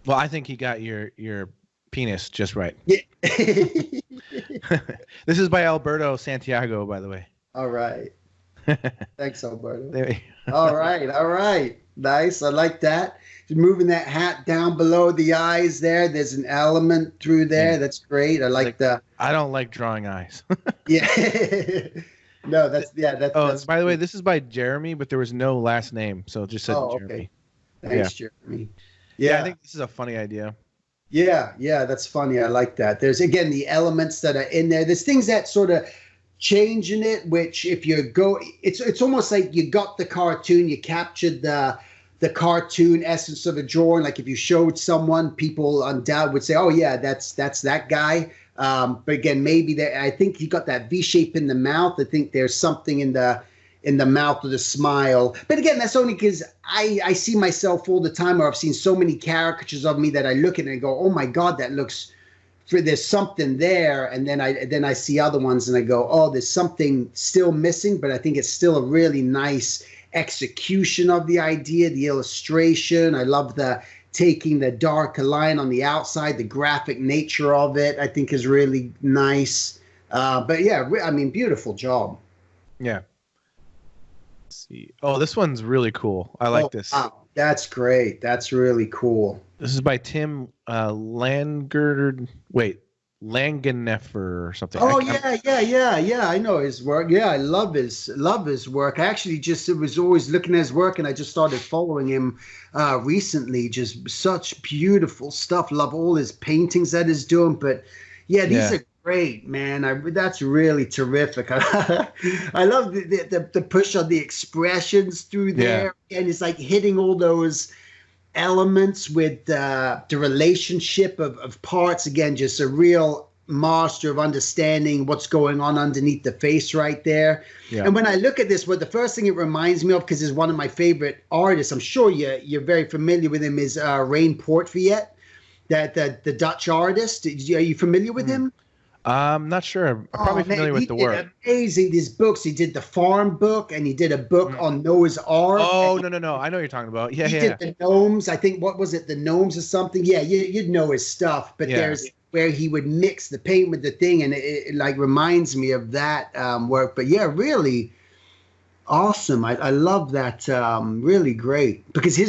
Well, I think you got your penis just right. Yeah. This is by Alberto Santiago, by the way. All right. Thanks, Alberto. All right. Nice. I like that. Just moving that hat down below the eyes there. There's an element through there. That's great. I like that. I don't like drawing eyes. Yeah. No, that's. By the way, this is by Jeremy, but there was no last name, so it just said Jeremy. Okay. Thanks, Jeremy. Yeah, I think this is a funny idea. Yeah, that's funny. I like that. There's, again, the elements that are in there. There's things that sort of change in it, which if you go, it's almost like you got the cartoon, you captured the cartoon essence of a drawing. Like if you showed someone, people undoubtedly would say, oh yeah, that's that guy. But again, maybe I think he got that V shape in the mouth. I think there's something in the mouth with a smile. But again, that's only because I see myself all the time, or I've seen so many caricatures of me that I look at it and go, oh my God, there's something there. And then I see other ones and I go, oh, there's something still missing, but I think it's still a really nice execution of the idea, the illustration. I love taking the darker line on the outside, the graphic nature of it, I think is really nice. But yeah, I mean, beautiful job. Yeah. See. Oh, this one's really cool. I like this. Wow. That's great. That's really cool. This is by Tim Langeneffer or something. Oh, yeah. I know his work. Yeah, I love his work. I actually was always looking at his work, and I just started following him recently. Just such beautiful stuff. Love all his paintings that he's doing. But yeah, these are great, man. That's really terrific. I love the push on the expressions through there, and it's like hitting all those elements with the relationship of parts. Again, just a real master of understanding what's going on underneath the face right there. Yeah. And when I look at this, the first thing it reminds me of, because he's one of my favorite artists, I'm sure you're very familiar with him, is Rain Portviet, the Dutch artist. Are you familiar with him? I'm not sure. I'm probably familiar with the work. Amazing, these books. He did the farm book, and he did a book on Noah's Ark. Oh, no. I know what you're talking about. Yeah, he did the gnomes. I think, what was it? The gnomes or something? Yeah, you'd know his stuff. But there's where he would mix the paint with the thing, and it like reminds me of that work. But yeah, really awesome. I love that. Really great, because he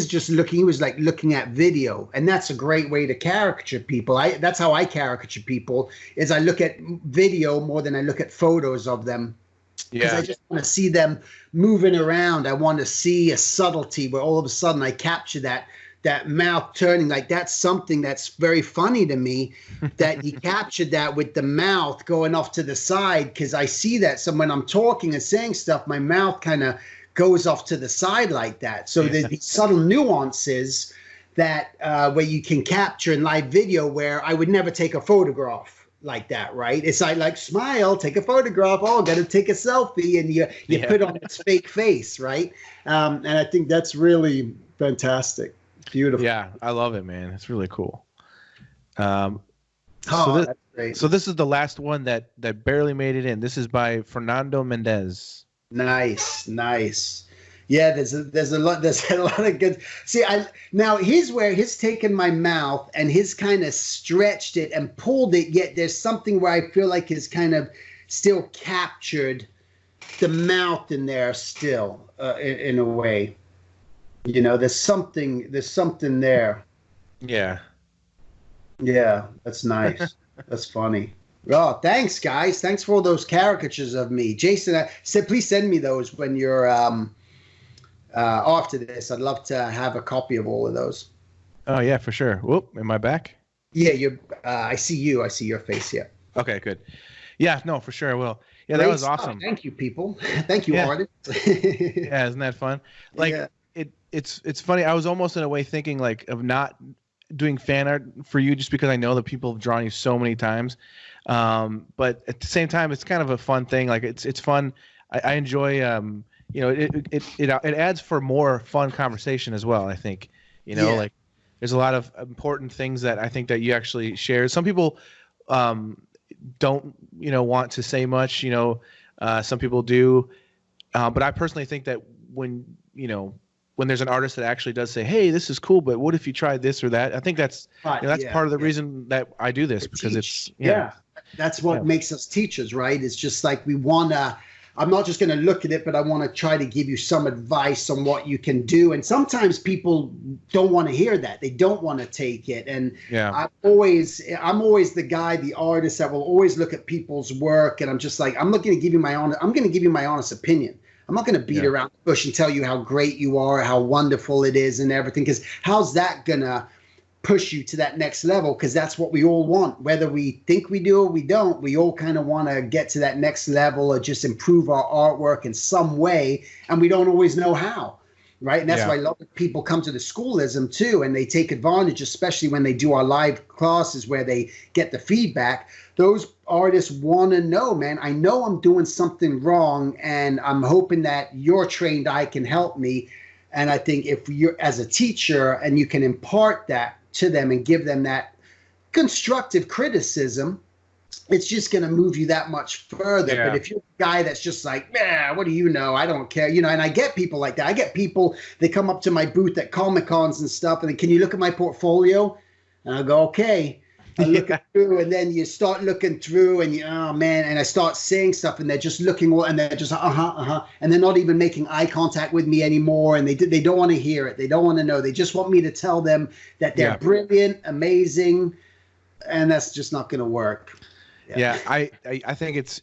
was like looking at video, and that's a great way to caricature people. That's how I caricature people, is I look at video more than I look at photos of them. because I just want to see them moving around. I want to see a subtlety where all of a sudden I capture that mouth turning. Like, that's something that's very funny to me, that you captured that with the mouth going off to the side, because I see that. So when I'm talking and saying stuff, my mouth kind of goes off to the side like that. So there's these subtle nuances that where you can capture in live video, where I would never take a photograph like that, right? It's like smile, take a photograph, gotta take a selfie, and you put on this fake face, right? And I think that's really fantastic. Beautiful. Yeah, I love it, man. It's really cool. That's great. So this is the last one that barely made it in. This is by Fernando Mendez. Nice. Yeah, there's a lot of good. See, now here's where he's taken my mouth and he's kind of stretched it and pulled it. Yet there's something where I feel like he's kind of still captured the mouth in there still, in a way. You know, there's something there. Yeah. Yeah, that's nice. That's funny. Oh, thanks, guys. Thanks for all those caricatures of me. Jason, I said, please send me those when you're after this. I'd love to have a copy of all of those. Oh, yeah, for sure. Whoop, am I back? Yeah, I see you. I see your face, yeah. Okay, good. Yeah, no, for sure I will. Yeah, Great that was stuff. awesome. Thank you, people. Thank you, artists. Yeah, isn't that fun? Like, it's funny. I was almost in a way thinking like of not doing fan art for you just because I know that people have drawn you so many times. But at the same time, it's kind of a fun thing. Like it's fun. I enjoy, you know, it adds for more fun conversation as well. I think, you know, like there's a lot of important things that I think that you actually share. Some people, don't, you know, want to say much, you know, some people do. But I personally think that when there's an artist that actually does say, hey, this is cool, but what if you tried this or that? I think that's, you know, that's part of the reason that I do this, because it's, that's what makes us teachers, right? It's just like I'm not just going to look at it, but I want to try to give you some advice on what you can do. And sometimes people don't want to hear that. They don't want to take it. And I'm always the guy, the artist that will always look at people's work. And I'm just like, I'm going to give you my honest opinion. I'm not going to beat around the bush and tell you how great you are, how wonderful it is and everything, because how's that going to push you to that next level? Because that's what we all want. Whether we think we do or we don't, we all kind of want to get to that next level or just improve our artwork in some way, and we don't always know how, right? And that's why a lot of people come to the Schoolism too, and they take advantage, especially when they do our live classes where they get the feedback. Those artists want to know, man, I know I'm doing something wrong, and I'm hoping that your trained eye can help me. And I think if you're as a teacher and you can impart that to them and give them that constructive criticism, it's just going to move you that much further. But if you're a guy that's just like, what do you know? I don't care. You know, and I get people like that. I get people, they come up to my booth at Comic-Cons and stuff, and then, can you look at my portfolio? And I go, okay. I look through, and then you start looking through, and oh man, and I start saying stuff, and they're just looking, and they're just and they're not even making eye contact with me anymore, and they don't want to hear it, they don't want to know, they just want me to tell them that they're brilliant, amazing, and that's just not going to work. I think it's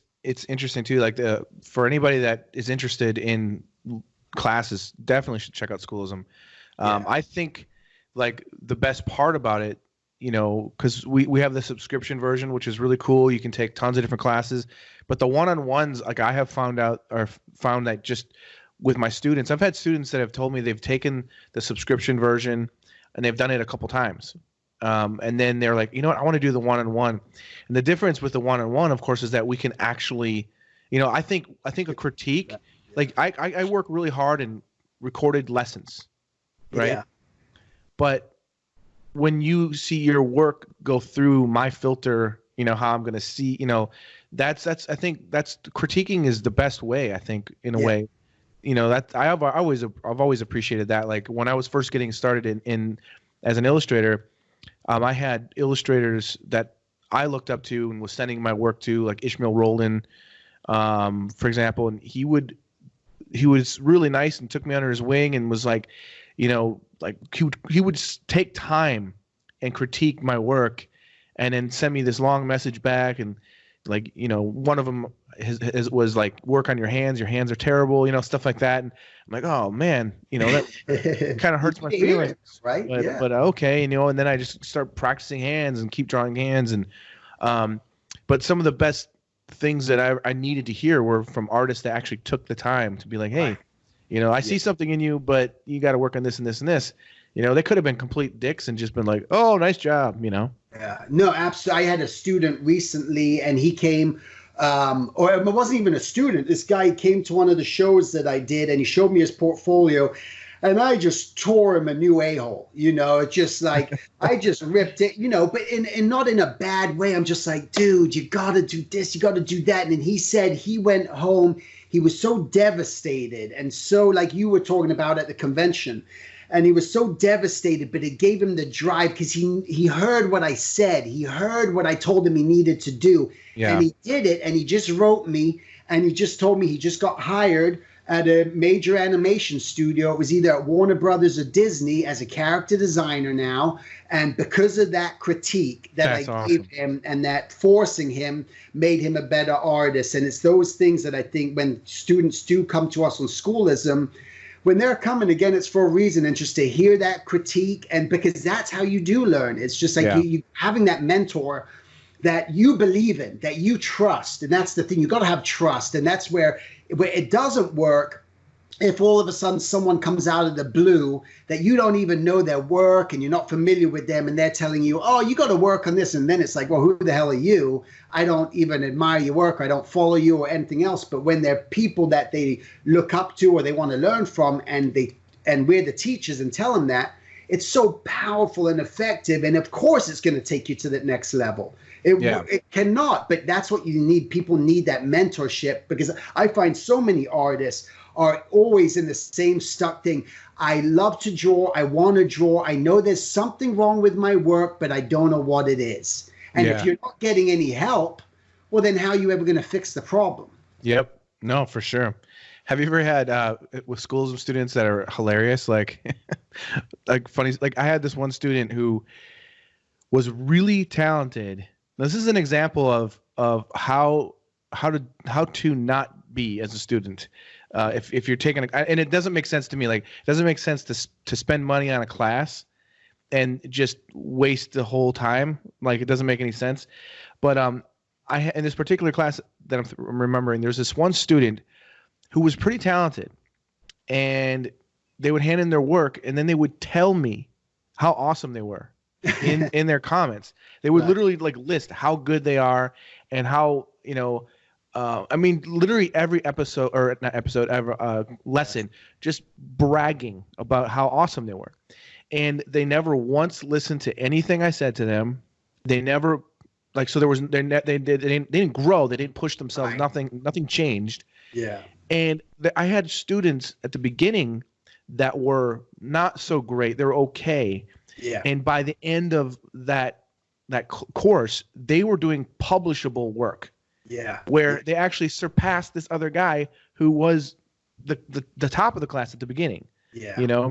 interesting too. Like for anybody that is interested in classes, definitely should check out Schoolism. I think like the best part about it, you know, because we have the subscription version, which is really cool. You can take tons of different classes, but the one-on-ones, like I have found that just with my students, I've had students that have told me they've taken the subscription version and they've done it a couple times. And then they're like, you know what, I want to do the one-on-one. And the difference with the one-on-one, of course, is that we can actually, you know, I think a critique, like I work really hard in recorded lessons, right? Yeah. But when you see your work go through my filter, you know, how I'm going to see, you know, I think that's critiquing is the best way, I think, in a way, you know, that I've always appreciated that. Like when I was first getting started in as an illustrator, I had illustrators that I looked up to and was sending my work to, like Ishmael Roldan, for example, and he was really nice and took me under his wing and was like, you know, like he would take time and critique my work and then send me this long message back. And like, you know, one of them, his was like, work on your hands are terrible, stuff like that. And I'm like, oh man, that kind of hurts my feelings, right? But okay, and then I just start practicing hands and keep drawing hands. And but some of the best things that I needed to hear were from artists that actually took the time to be like, hey, I see something in you, but you got to work on this and this and this. They could have been complete dicks and just been like, oh, nice job, Yeah, no, absolutely. I had a student recently, and he came, or it wasn't even a student. This guy came to one of the shows that I did, and he showed me his portfolio, and I just tore him a new a-hole. It's just like, I just ripped it, but in not in a bad way. I'm just like, dude, you got to do this, you got to do that. And he said he went home, he was so devastated, and so like you were talking about at the convention. And he was so devastated, but it gave him the drive because he heard what I said. He heard what I told him he needed to do. Yeah. And he did it. And he just wrote me, and he just told me he just got hired at a major animation studio. It was either at Warner Brothers or Disney as a character designer now. And because of that critique that I gave him and that forcing him made him a better artist. And it's those things that I think when students do come to us on Schoolism, when they're coming, again, it's for a reason, and just to hear that critique, and because that's how you do learn. It's just like you having that mentor that you believe in, that you trust, and that's the thing. You got to have trust, and that's where it doesn't work. If all of a sudden someone comes out of the blue that you don't even know their work and you're not familiar with them, and they're telling you, oh, you got to work on this. And then it's like, well, who the hell are you? I don't even admire your work. I don't follow you or anything else. But when they're people that they look up to or they want to learn from, and we're the teachers and tell them that, it's so powerful and effective. And of course, it's going to take you to the next level. It cannot, but that's what you need. People need that mentorship, because I find so many artists are always in the same stuck thing. I love to draw. I want to draw. I know there's something wrong with my work, but I don't know what it is. And if you're not getting any help, well, then how are you ever going to fix the problem? Yep. No, for sure. Have you ever had with Schoolism students that are hilarious? Like, like funny. Like I had this one student who was really talented. This is an example of how to not be as a student. If you're taking and it doesn't make sense to me. Like, it doesn't make sense to spend money on a class and just waste the whole time. Like, it doesn't make any sense. But in this particular class that I'm remembering, there's this one student who was pretty talented, and they would hand in their work, and then they would tell me how awesome they were in their comments. They would literally like list how good they are and how, I mean, literally every episode, or not episode, ever lesson, just bragging about how awesome they were. And they never once listened to anything I said to them. They never, like, so there was, they didn't grow. They didn't push themselves. Right. Nothing changed. Yeah. And I had students at the beginning that were not so great. They were okay. Yeah. And by the end of that course, they were doing publishable work. Yeah. Where they actually surpassed this other guy who was the top of the class at the beginning. Yeah.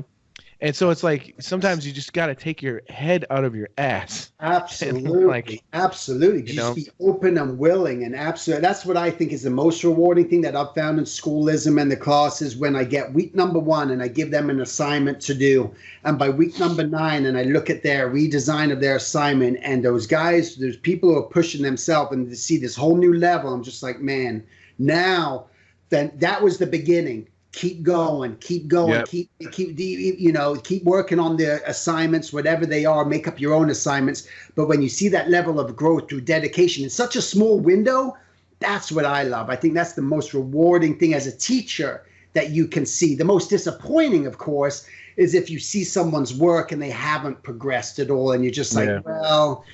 And so it's like, sometimes you just got to take your head out of your ass. Absolutely. Absolutely. Just be open and willing, and absolutely. That's what I think is the most rewarding thing that I've found in Schoolism and the classes, when I get week number 1 and I give them an assignment to do. And by week number 9, and I look at their redesign of their assignment, and those guys, there's people who are pushing themselves and to see this whole new level. I'm just like, man, now then that was the beginning. Keep going, yep. keep working on the assignments, whatever they are, make up your own assignments. But when you see that level of growth through dedication in such a small window, that's what I love. I think that's the most rewarding thing as a teacher that you can see. The most disappointing, of course, is if you see someone's work and they haven't progressed at all, and you're just like, well,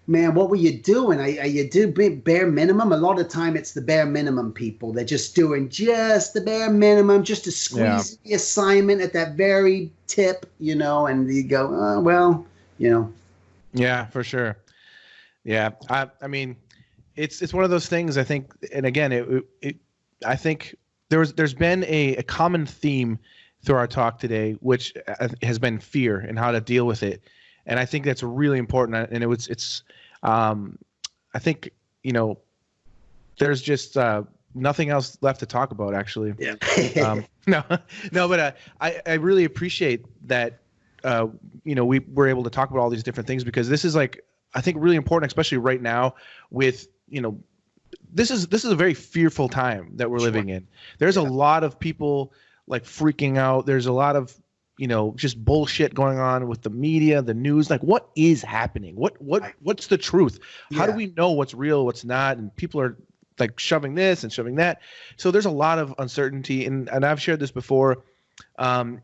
man, what were you doing? You do bare minimum. A lot of time it's the bare minimum people. They're just doing just the bare minimum just to squeeze the assignment at that very tip, and you go, oh, well, Yeah, for sure. Yeah. I mean, it's one of those things, I think, and again, I think there's been a common theme through our talk today, which has been fear and how to deal with it. And I think that's really important. And it's I think, there's just nothing else left to talk about, actually. Yeah. No, but I really appreciate that. We were able to talk about all these different things, because this is, like, I think, really important, especially right now with, this is a very fearful time that we're living in. There's a lot of people, like, freaking out. There's a lot of, just bullshit going on with the media, the news. Like, what is happening? What's the truth? How do we know what's real, what's not? And people are, like, shoving this and shoving that. So there's a lot of uncertainty, and I've shared this before. I'm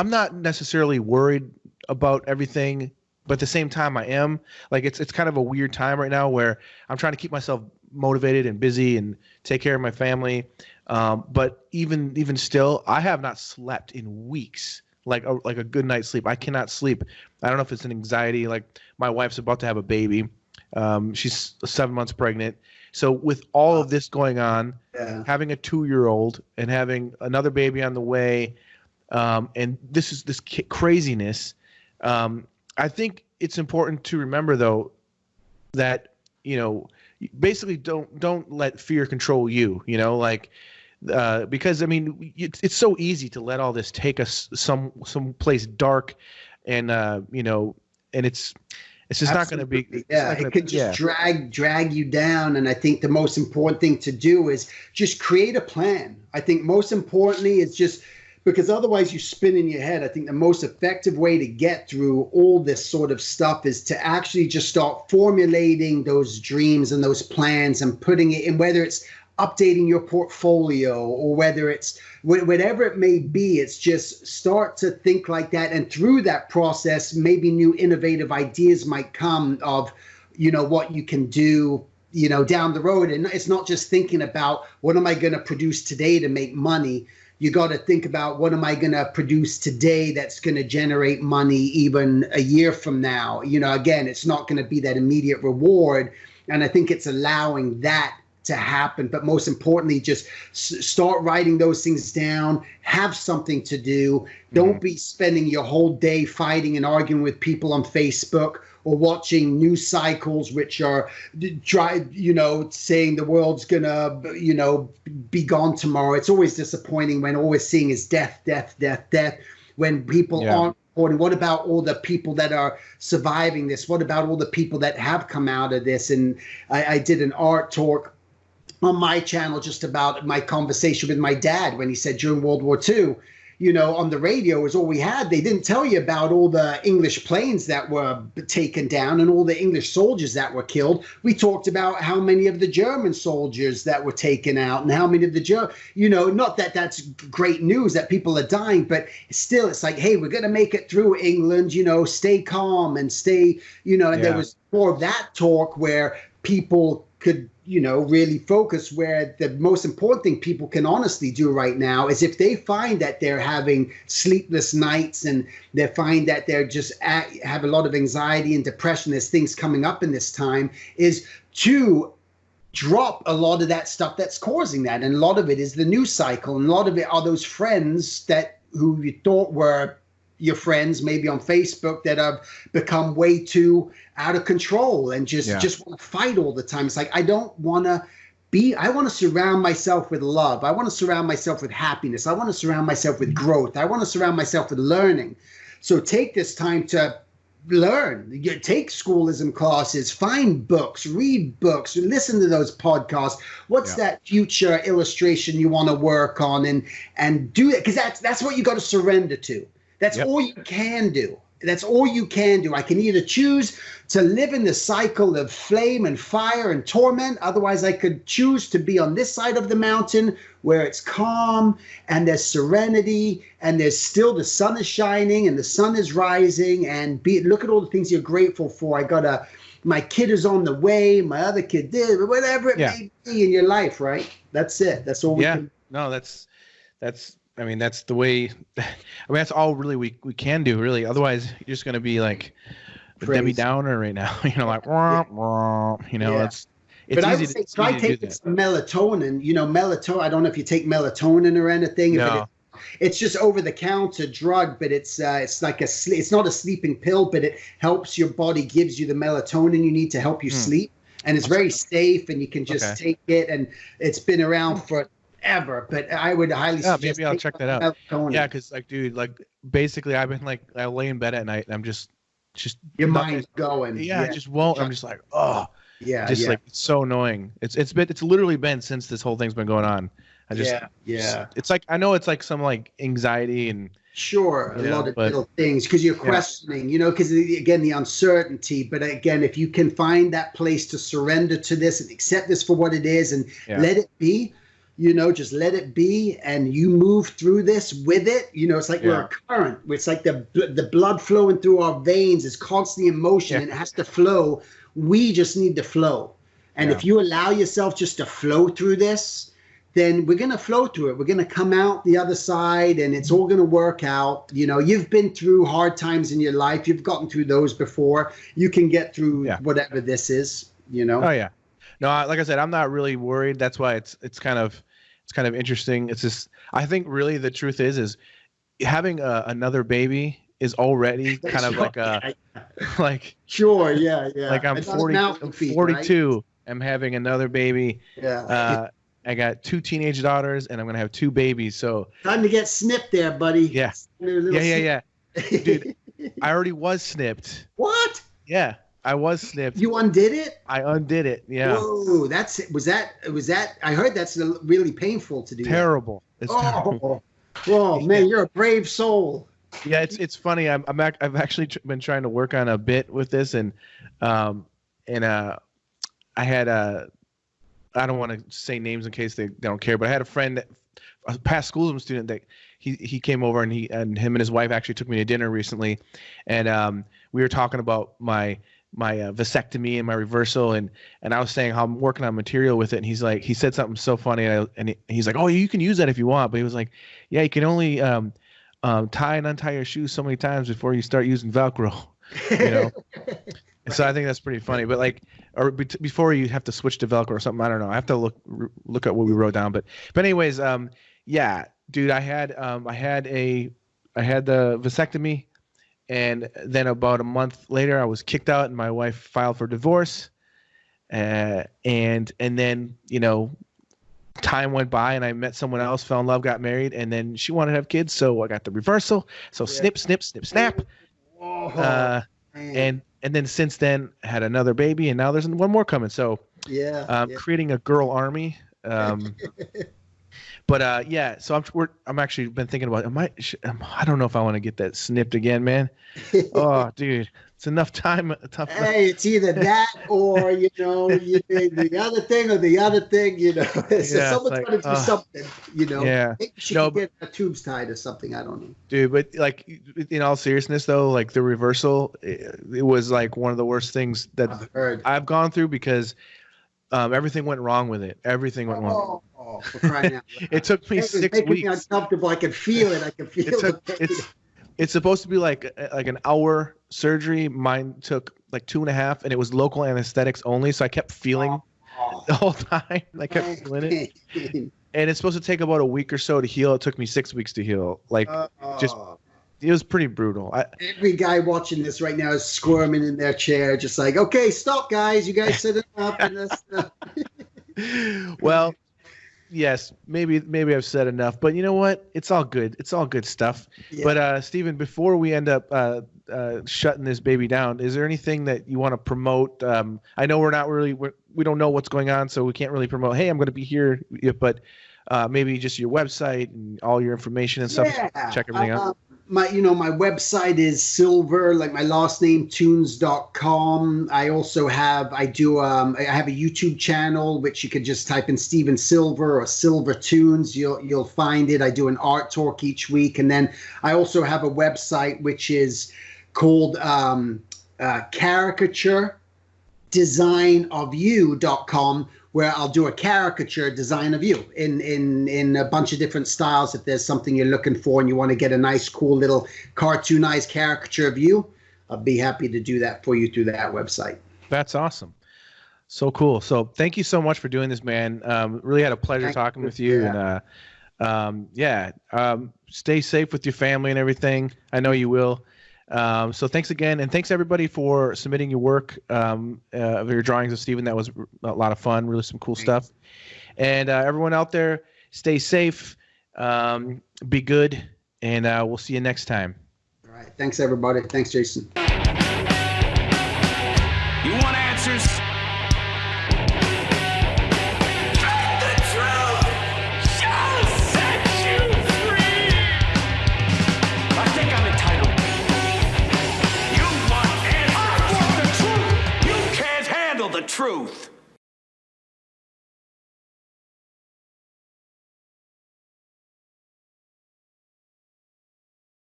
not necessarily worried about everything, but at the same time I am. Like, it's kind of a weird time right now where I'm trying to keep myself motivated and busy and take care of my family. But even still, I have not slept in weeks, like a good night's sleep. I cannot sleep. I don't know if it's an anxiety. Like, my wife's about to have a baby. She's 7 months pregnant. So with all of this going on, having a 2-year-old and having another baby on the way, and this craziness, I think it's important to remember, though, that, basically don't let fear control you, because, I mean, it's so easy to let all this take us some place dark, and and it's just not going to be. Yeah, it could just drag you down. And I think the most important thing to do is just create a plan. I think most importantly is just, because otherwise you spin in your head. I think the most effective way to get through all this sort of stuff is to actually just start formulating those dreams and those plans and putting it in, whether it's updating your portfolio or whether it's whatever it may be. It's just start to think like that. And through that process, maybe new innovative ideas might come of, what you can do, down the road. And it's not just thinking about what am I going to produce today to make money. You got to think about what am I going to produce today that's going to generate money even a year from now. Again, it's not going to be that immediate reward. And I think it's allowing that to happen. But most importantly, just start writing those things down, have something to do. Don't be spending your whole day fighting and arguing with people on Facebook or watching news cycles which are saying the world's gonna be gone tomorrow. It's always disappointing when all we're seeing is death, when people aren't reporting. What about all the people that are surviving this? What about all the people that have come out of this? And I did an art talk on my channel just about my conversation with my dad when he said during World War II, on the radio was all we had. They didn't tell you about all the English planes that were taken down and all the English soldiers that were killed. We talked about how many of the German soldiers that were taken out and how many of the not that that's great news that people are dying, but still it's like, hey, we're going to make it through England, stay calm and stay, and there was more of that talk where people could really focus, where the most important thing people can honestly do right now is if they find that they're having sleepless nights and they find that they're just have a lot of anxiety and depression, there's things coming up in this time, is to drop a lot of that stuff that's causing that. And a lot of it is the news cycle. And a lot of it are those friends who you thought were your friends, maybe on Facebook, that have become way too out of control and just want to fight all the time. It's like, I want to surround myself with love. I want to surround myself with happiness. I want to surround myself with growth. I want to surround myself with learning. So take this time to learn. Take schoolism classes, find books, read books, listen to those podcasts. What's that future illustration you want to work on, and do it, because that's what you got to surrender to. That's all you can do. That's all you can do. I can either choose to live in the cycle of flame and fire and torment. Otherwise, I could choose to be on this side of the mountain where it's calm and there's serenity and there's still the sun is shining and the sun is rising, and look at all the things you're grateful for. My kid is on the way. My other kid did, whatever it may be in your life, right? That's it. That's all we can do. No, that's that's the way. That's all really we can do, really. Otherwise, you're just gonna be like Debbie Downer right now. Like it's but easy I would say try taking some melatonin. Melatonin. I don't know if you take melatonin or anything. No. It's just over-the-counter drug, but it's like it's not a sleeping pill, but it helps your body, gives you the melatonin you need to help you sleep. and it's very safe, and you can just take it, and it's been around forever. But I would highly suggest. Maybe I'll check that out. Yeah, because like, dude, like basically, I've been like, I lay in bed at night, and I'm just your mind's going. Yeah, I just won't. I'm just like, oh, yeah, like it's so annoying. It's literally been since this whole thing's been going on. It's like, I know it's like some like anxiety and. Sure, a lot of little things because you're questioning, because again, the uncertainty. But again, if you can find that place to surrender to this and accept this for what it is and let it be, just let it be, and you move through this with it. It's like we're a current. It's like the blood flowing through our veins is constantly in motion and it has to flow. We just need to flow. And if you allow yourself just to flow through this, then we're going to flow through it. We're going to come out the other side, and it's all going to work out. You've been through hard times in your life. You've gotten through those before. You can get through whatever this is, Oh, yeah. No, like I said, I'm not really worried. That's why it's kind of interesting. It's just, I think really the truth is having another baby is already kind of like like. Sure. Yeah. Like I'm 42. Right? I'm having another baby. Yeah. I got 2 teenage daughters, and I'm gonna have 2 babies. So time to get snipped, there, buddy. Yeah. Dude, I already was snipped. What? Yeah, I was snipped. You undid it? I undid it. Yeah. Whoa, was that? I heard that's really painful to do. Terrible. It's terrible. Oh man, you're a brave soul. Yeah, it's funny. I've actually been trying to work on a bit with this, and I had I don't want to say names in case they don't care, but I had a friend, a past Schoolism student, that he came over, and him and his wife actually took me to dinner recently, and we were talking about my vasectomy and my reversal, and I was saying how I'm working on material with it, and he said something so funny, and he's like, oh, you can use that if you want, but he was like, yeah, you can only tie and untie your shoes so many times before you start using Velcro, So I think that's pretty funny, but like, or before you have to switch to Velcro or something, I don't know. I have to look at what we wrote down, but anyways, yeah, dude, I had the vasectomy, and then about a month later, I was kicked out, and my wife filed for divorce, and then time went by, and I met someone else, fell in love, got married, and then she wanted to have kids, so I got the reversal. So snip, snip, snip, snap. And then since then had another baby, and now there's one more coming. So creating a girl army. But yeah, so I'm actually been thinking about, I don't know if I want to get that snipped again, man. Oh, dude, it's enough time. Hey, it's either that or the other thing or the other thing. So someone's going to do something. Yeah. Maybe she can get the tubes tied or something. I don't know. Dude, but like in all seriousness though, like the reversal, it was like one of the worst things that I've gone through, because everything went wrong with it. Everything went wrong. Oh, for crying out loud. It took me 6 weeks. Me uncomfortable. I can feel it. It's supposed to be like an hour surgery. Mine took like 2.5, and it was local anesthetics only. So I kept feeling the whole time. I kept feeling it. And it's supposed to take about a week or so to heal. It took me 6 weeks to heal. Like it was pretty brutal. Every guy watching this right now is squirming in their chair, just like, okay, stop, guys. You guys set it up. Well, yes, maybe I've said enough, but you know what? It's all good. It's all good stuff. Yeah. But Stephen, before we end up shutting this baby down, is there anything that you want to promote? I know we don't know what's going on, so we can't really promote, hey, I'm going to be here, but maybe just your website and all your information and stuff. Yeah. Check everything out. My website is silver, like my last name, tunes.com. I also have, I have a YouTube channel, which you could just type in Steven Silver or Silver Tunes. You'll find it. I do an art talk each week. And then I also have a website, which is called caricaturistdesignofyou.com, where I'll do a caricature design of you in a bunch of different styles. If there's something you're looking for and you want to get a nice, cool little cartoonized caricature of you, I'll be happy to do that for you through that website. That's awesome. So cool. So thank you so much for doing this, man. Really had a pleasure talking with you. Yeah. And stay safe with your family and everything. I know you will. So thanks again, and thanks everybody for submitting your work of your drawings of Stephen. That was a lot of fun, really some cool stuff. And everyone out there, stay safe, be good, and we'll see you next time. All right, thanks everybody. Thanks, Jason. You want answers?